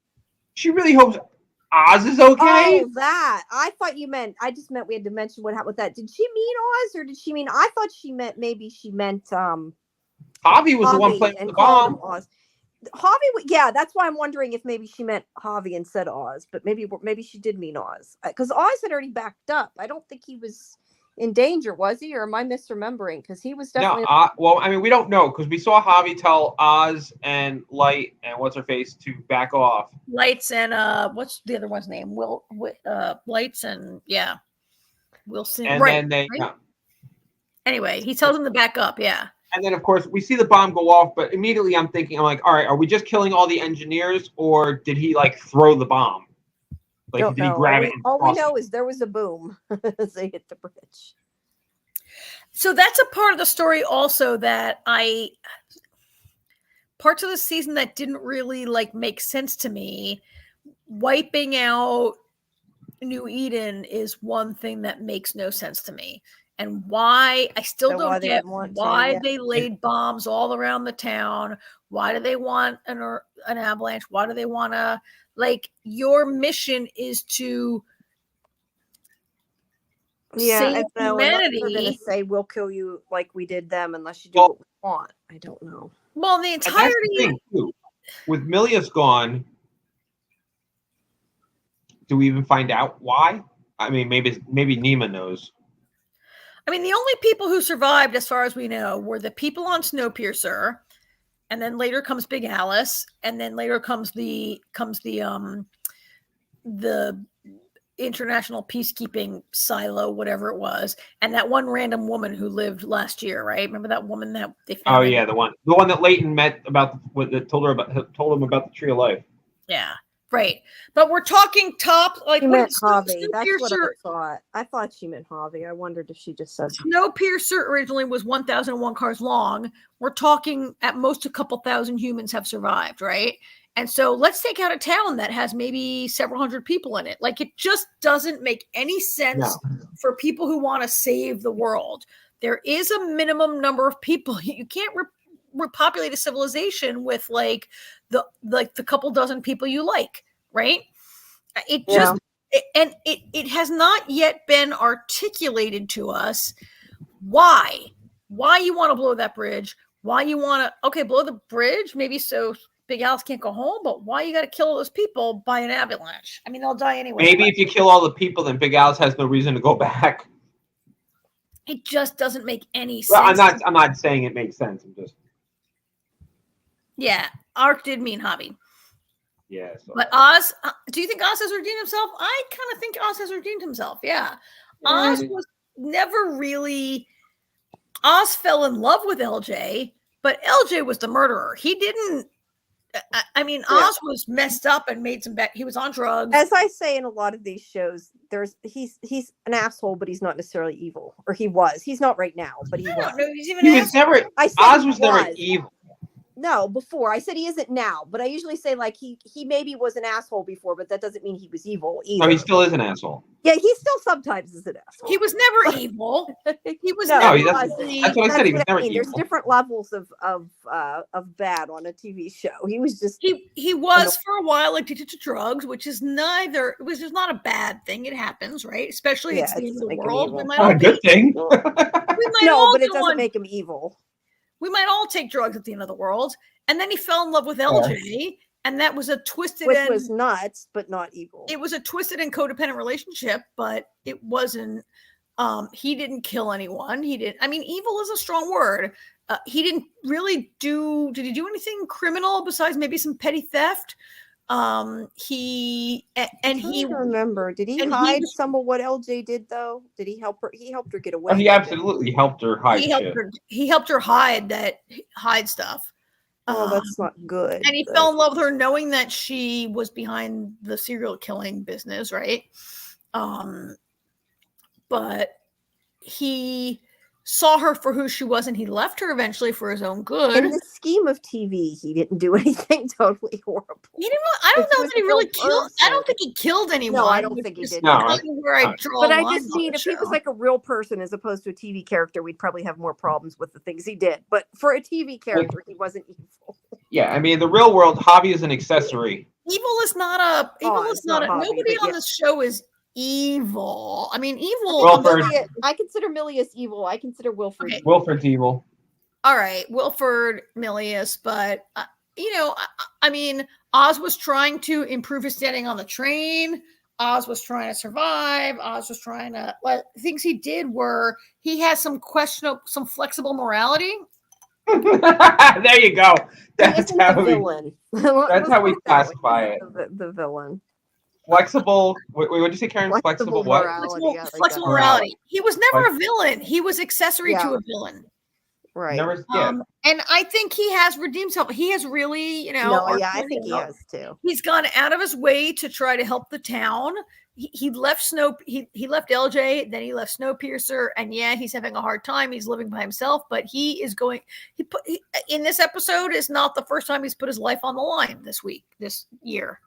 She really hopes Oz is okay.
Oh, that. I thought you meant. I just meant we had to mention what happened with that. Did she mean Oz, or did she mean? I thought she meant
Javi was the one playing with the bomb.
Oz. Javi, yeah, that's why I'm wondering if maybe she meant Javi and said Oz, but maybe she did mean Oz, because Oz had already backed up. I don't think he was in danger, was he, or am I misremembering? Because he was definitely.
No, well, I mean, we don't know because we saw Javi tell Oz and Light and what's her face to back off.
Lights and what's the other one's name? Lights and Wilson.
And
right,
then
right? Anyway, he tells them to back up. Yeah.
And then, of course, we see the bomb go off, but immediately I'm like, all right, are we just killing all the engineers, or did he, throw the bomb? Did he grab it?
All we know is there was a boom as they hit the bridge.
So that's a part of the story also that parts of the season that didn't really, make sense to me. Wiping out New Eden is one thing that makes no sense to me. And why I still don't get why they laid bombs all around the town. Why do they want an avalanche? Why do they want to your mission is to save humanity.
They're going to say we'll kill you like we did them unless you do what we want. I don't know.
Well, the entirety
the thing, too. With Milius gone, do we even find out why? I mean, maybe Nima knows.
I mean, the only people who survived, as far as we know, were the people on Snowpiercer, and then later comes Big Alice, and then later comes the international peacekeeping silo, whatever it was, and that one random woman who lived last year, right? Remember that woman that they found?
Oh yeah, the one that Layton met told him about the Tree of Life.
Yeah. Right, but we're talking top
she meant Javi. That's what I thought. I thought she meant Javi. I wondered if she just said
Snowpiercer originally was 1,001 cars long. We're talking at most a couple thousand humans have survived, right? And so let's take out a town that has maybe several hundred people in it. It just doesn't make any sense for people who want to save the world. There is a minimum number of people. You can't repopulate a civilization with the couple dozen people you like, right? It just it has not yet been articulated to us why you want to blow that bridge, why you want to blow the bridge maybe so Big Alice can't go home, but why you got to kill all those people by an avalanche? I mean, they'll die anyway.
Maybe if you kill all the people, then Big Alice has no reason to go back.
It just doesn't make any sense.
Well, I'm not saying it makes sense. I'm just.
Yeah, Ark did mean Javi.
Yeah.
But Oz, do you think Oz has redeemed himself? I kind of think Oz has redeemed himself. Yeah. Oz was never really. Oz fell in love with LJ, but LJ was the murderer. He didn't. I mean, Oz was messed up and made some bad. He was on drugs.
As I say in a lot of these shows, he's an asshole, but he's not necessarily evil. Or he was. He's not right now, but he was.
No, he was
never. Oz was never evil.
No, before I said he isn't now, but I usually say he maybe was an asshole before, but that doesn't mean he was evil either.
No, he still is an asshole.
Yeah, he still sometimes is an asshole.
He was never evil. He was
never. That's what I said. He was never evil.
There's different levels of bad on a TV show. He was just
he was for a while addicted to drugs, which is neither. It was just not a bad thing. It happens, right? Especially it's the end of the world.
Not a good thing.
No, but it doesn't make him evil.
We might all take drugs at the end of the world. And then he fell in love with LJ, and that was a twisted,
which was nuts, but not evil.
It was a twisted and codependent relationship, but it wasn't. He didn't kill anyone. He didn't. I mean, evil is a strong word. He didn't really do. Did he do anything criminal besides maybe some petty theft? He
remember. Did he hide some of what LJ did though? Did he help her? He helped her get away.
He absolutely helped her hide.
He helped her hide stuff.
Oh, that's not good.
And he fell in love with her, knowing that she was behind the serial killing business, right? But he saw her for who she was, and he left her eventually for his own good.
In the scheme of TV, he didn't do anything totally horrible.
He didn't. I don't know that he really killed. I don't think he killed anyone.
No, I don't think he did.
But I just
mean, if he was like a real person as opposed to a TV character, we'd probably have more problems with the things he did. But for a TV character, he wasn't evil.
Yeah, I mean, the real world, Javi is an accessory.
Evil is not a. Nobody on this show is evil. I mean, evil.
I consider Milius evil. I consider Wilford.
Okay. Wilford's evil.
All right, Wilford, Milius, but I mean, Oz was trying to improve his standing on the train. Oz was trying to survive. Oz was trying to. Things he did were he has some flexible morality.
There you go. That's how we classify it.
The villain.
Flexible. Wait, what did you say, Karen? Flexible what?
Flexible morality. He was never a villain. He was accessory to a villain.
Right.
And I think he has redeemed himself. He has really,
I think he has too.
He's gone out of his way to try to help the town. He left he left LJ, then he left Snowpiercer, and he's having a hard time. He's living by himself, but he is going. In this episode is not the first time he's put his life on the line this year,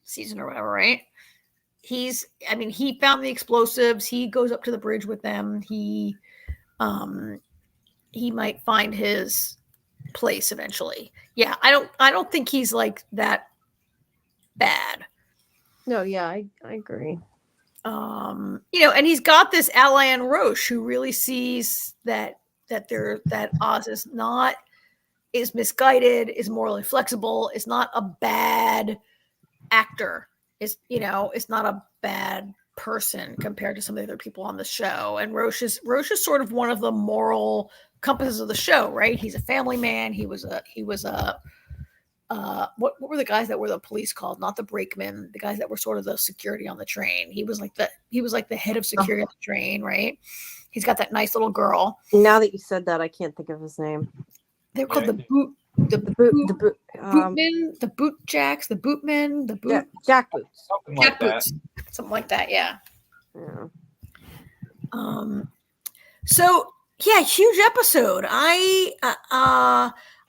season or whatever, right? He found the explosives. He goes up to the bridge with them. He might find his place eventually. Yeah, I don't think he's like that bad.
No, yeah, I agree.
And he's got this ally in Roche who really sees that Oz is misguided, is morally flexible, is not a bad actor. It's not a bad person compared to some of the other people on the show. And Roche is sort of one of the moral compasses of the show, right? He's a family man. He was a what were the guys that were the police called? Not the brakemen, the guys that were sort of the security on the train. He was like the head of security on the train, right? He's got that nice little girl.
Now that you said that, I can't think of his name.
They're called the boot jacks, the bootmen, the boot
jack boots.
Something like that, yeah. So yeah, huge episode. I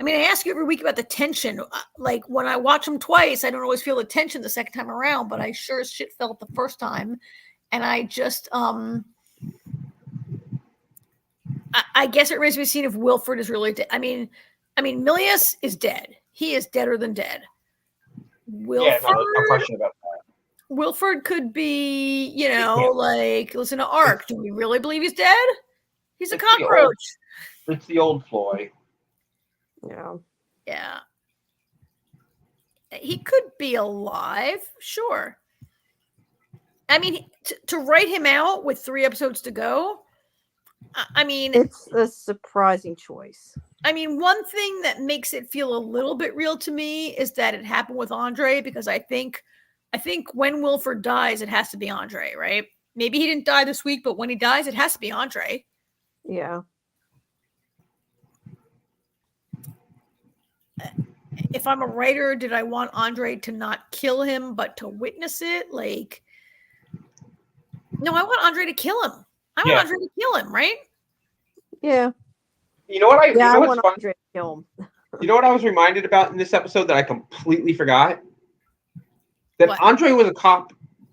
ask you every week about the tension. Like when I watch them twice, I don't always feel the tension the second time around, but I sure as shit felt the first time. And I just, I guess it remains to be seen if Wilford is really dead. I mean, Milius is dead. He is deader than dead. Wilford,
no question about that.
Wilford could be, listen to Ark. Do we really believe he's dead? He's a cockroach.
It's the old ploy.
Yeah. He could be alive, sure. I mean, to write him out with 3 episodes to go,
it's a surprising choice.
I mean, one thing that makes it feel a little bit real to me is that it happened with Andre, because I think when Wilford dies, it has to be Andre, right? Maybe he didn't die this week, but when he dies, it has to be Andre.
Yeah.
If I'm a writer, did I want Andre to not kill him, but to witness it? Like, no, I want Andre to kill him. I want Andre to kill him, right?
Yeah.
You know what?
I want Andre to kill him.
You know what I was reminded about in this episode that I completely forgot? That
What?
Andre was a cop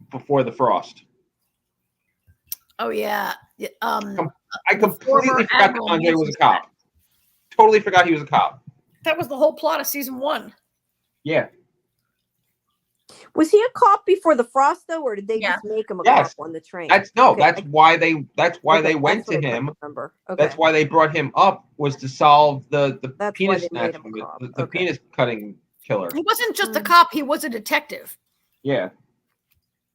before the Frost.
Oh yeah.
I completely forgot that Andre was a cop. Totally forgot he was a cop.
That was the whole plot of season 1.
Yeah.
Was he a cop before the Frost though, or did they just make him a cop on the train?
That's why they went to him.
Remember. Okay.
That's why they brought him up, was to solve the penis snatching, the penis cutting killer.
He wasn't just a cop, he was a detective.
Yeah.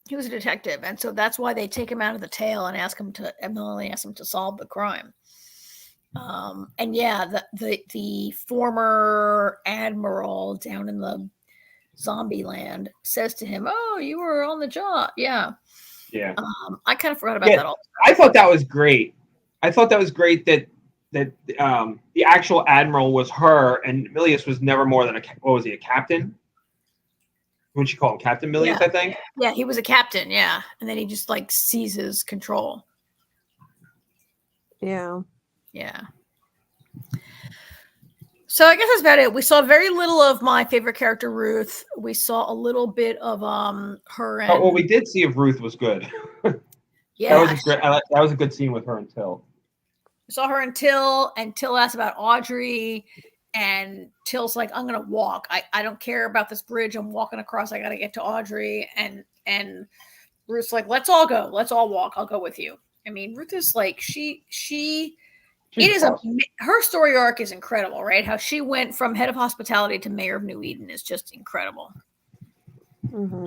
He was a detective, and so that's why they take him out of the tail and ask him to solve the crime. And yeah, the former admiral down in the zombie land says to him, "Oh, you were on the job." Yeah. I kind of forgot about that all.
I thought that was great. I thought that was great that the actual admiral was her, and Milius was never more than a captain? What'd you call him? Captain Milius, I think?
Yeah, he was a captain, yeah. And then he just like seizes control.
Yeah.
Yeah. So I guess that's about it. We saw very little of my favorite character, Ruth. We saw a little bit of her and
what we did see of Ruth was good.
Yeah.
That was a good scene with her and Till.
We saw her and Till asked about Audrey, and Till's like, I'm gonna walk. I don't care about this bridge. I'm walking across. I gotta get to Audrey. And Ruth's like, let's all go. Let's all walk. I'll go with you. I mean, Ruth is like, her story arc is incredible, right? How she went from head of hospitality to mayor of New Eden is just incredible.
Mm-hmm.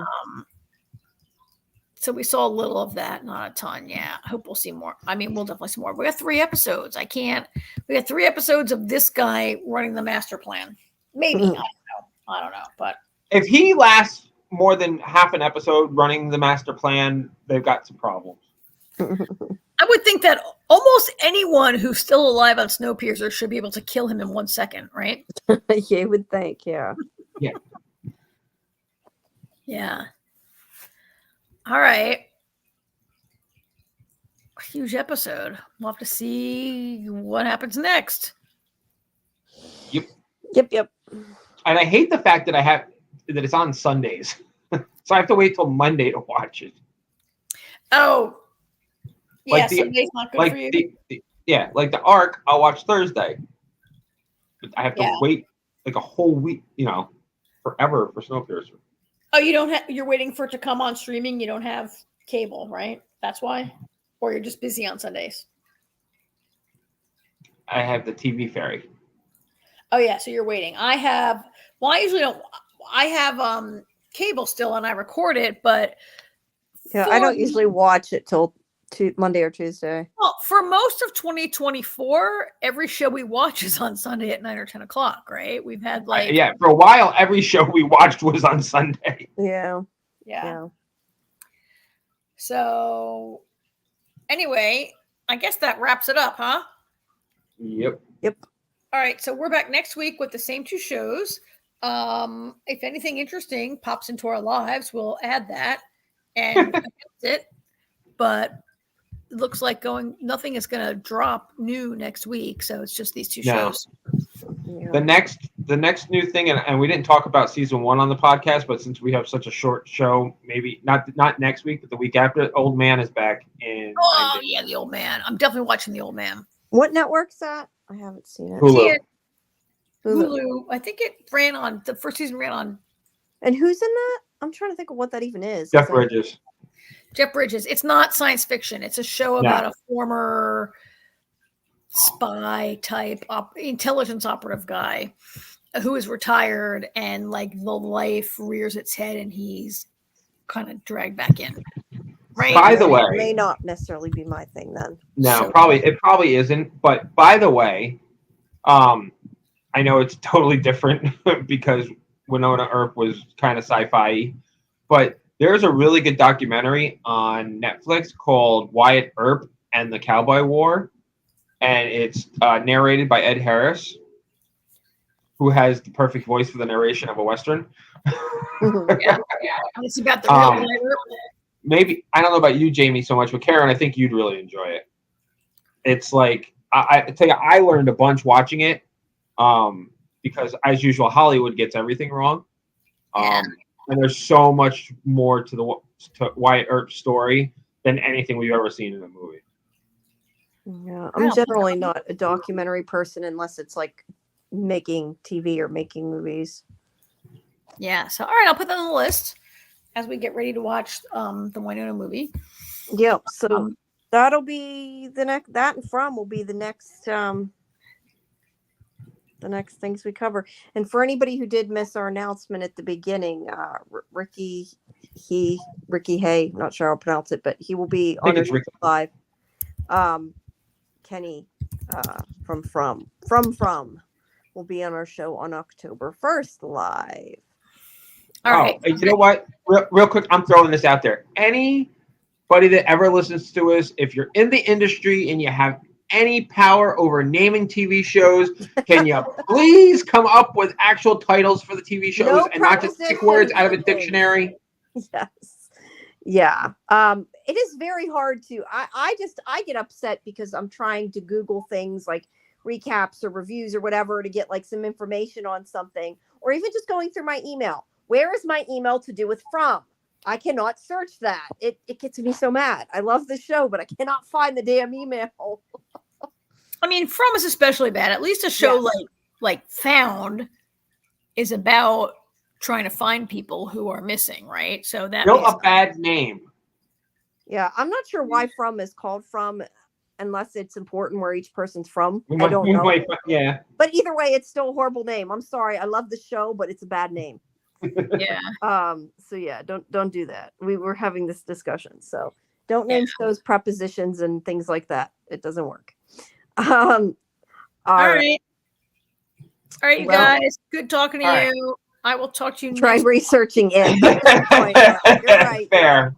So we saw a little of that, not a ton. Yeah, I hope we'll see more. I mean, we'll definitely see more. We got 3 episodes. We got 3 episodes of this guy running the master plan. Maybe. I don't know. But
if he lasts more than half an episode running the master plan, they've got some problems.
I would think that almost anyone who's still alive on Snowpiercer should be able to kill him in 1 second, right?
You would think, yeah.
Yeah.
Yeah. All right. Huge episode. We'll have to see what happens next.
Yep.
And I hate the fact that it's on Sundays. So I have to wait till Monday to watch it.
Oh. Yeah, Sunday's not good for you.
Like the Ark, I'll watch Thursday. But I have to wait like a whole week, forever for Snowpiercer.
Oh, you're waiting for it to come on streaming. You don't have cable, right? That's why? Or you're just busy on Sundays?
I have the TV ferry.
Oh yeah, so you're waiting. I usually don't. I have cable still, and I record it, but
I don't usually watch it till Monday or Tuesday.
Well, for most of 2024, every show we watch is on Sunday at 9 or 10 o'clock, right? We've had
for a while, every show we watched was on Sunday.
Yeah.
So anyway, I guess that wraps it up, huh?
Yep.
All right, so we're back next week with the same 2 shows. If anything interesting pops into our lives, we'll add that and that's it. But it looks like nothing is going to drop new next week, so it's just these 2 shows.
Yeah. The next new thing, and we didn't talk about season 1 on the podcast, but since we have such a short show, maybe not next week, but the week after, Old Man is back in.
Oh yeah, the Old Man. I'm definitely watching the Old Man.
What network's that? I haven't seen it.
Hulu. I think it ran on the first season. Ran on.
And who's in that? I'm trying to think of what that even is.
Jeff Bridges.
Jeff Bridges. It's not science fiction. It's a show about a former spy type intelligence operative guy who is retired, and like the life rears its head and he's kind of dragged back in. Right?
By the way,
it may not necessarily be my thing then.
No, it probably isn't. But by the way, I know it's totally different because Winona Earp was kind of sci-fi, but there's a really good documentary on Netflix called Wyatt Earp and the Cowboy War, and it's narrated by Ed Harris, who has the perfect voice for the narration of a Western.
Yeah. It's about the real Wyatt Earp.
Maybe, I don't know about you, Jamie, so much, but Karen, I think you'd really enjoy it. It's like, I tell you, I learned a bunch watching it because, as usual, Hollywood gets everything wrong. And there's so much more to Wyatt Earp's story than anything we've ever seen in a movie.
Yeah, I'm generally not a documentary person unless it's like making TV or making movies.
Yeah, so all right, I'll put that on the list. as we get ready to watch the Winona movie.
Yep. So that'll be the next. That and From will be the next things we cover. And for anybody who did miss our announcement at the beginning, Ricky Hay, not sure how to pronounce it, but he will be on our show live. Kenny from will be on our show on October 1st live.
All right.
You know what? Real quick, I'm throwing this out there. Anybody that ever listens to us, if you're in the industry and you have any power over naming TV shows, can you please come up with actual titles for the TV shows and not just pick words out of a dictionary?
Yes. Yeah. It is very hard to. I get upset because I'm trying to Google things like recaps or reviews or whatever to get like some information on something, or even just going through my email. Where is my email to do with From? I cannot search that. It gets me so mad. I love the show, but I cannot find the damn email.
I mean, From is especially bad. At least a show like Found is about trying to find people who are missing, right? So that
Still a bad name.
Yeah, I'm not sure why From is called From, unless it's important where each person's from. I don't know.
Yeah.
But either way, it's still a horrible name. I'm sorry. I love the show, but it's a bad name.
Yeah.
So yeah, don't do that. We were having this discussion. So don't name shows prepositions and things like that. It doesn't work. All right.
All right, you guys. Good talking to you. I will talk to you
Try
next
researching it. You're right.
Fair.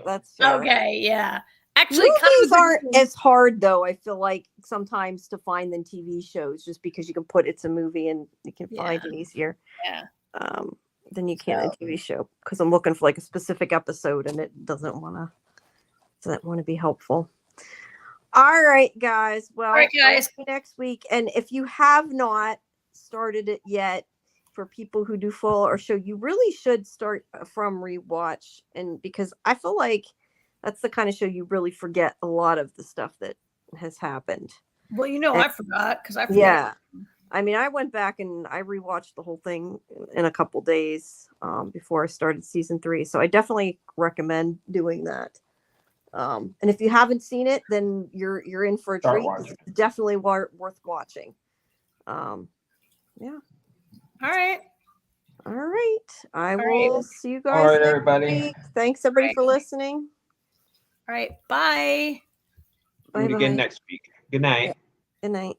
That's fair.
Okay, yeah. Actually,
movies aren't as hard though. I feel like sometimes to find than TV shows, just because you can put it's a movie and you can find it easier.
Yeah.
Than you can a TV show, because I'm looking for like a specific episode and it doesn't want to be helpful. All right, guys. Well, see you next week. And if you have not started it yet, for people who do follow our show, you really should start From rewatch, and because I feel like that's the kind of show you really forget a lot of the stuff that has happened.
Well, I forgot because I forgot.
Yeah. I mean, I went back and I rewatched the whole thing in a couple days before I started season 3. So I definitely recommend doing that. And if you haven't seen it, then you're in for a treat. It's definitely worth watching. Yeah.
All right.
I will see you guys.
All right, everybody.
Week. Thanks, everybody, for listening.
All right. Bye.
Do it again next week. Good night.
Good night.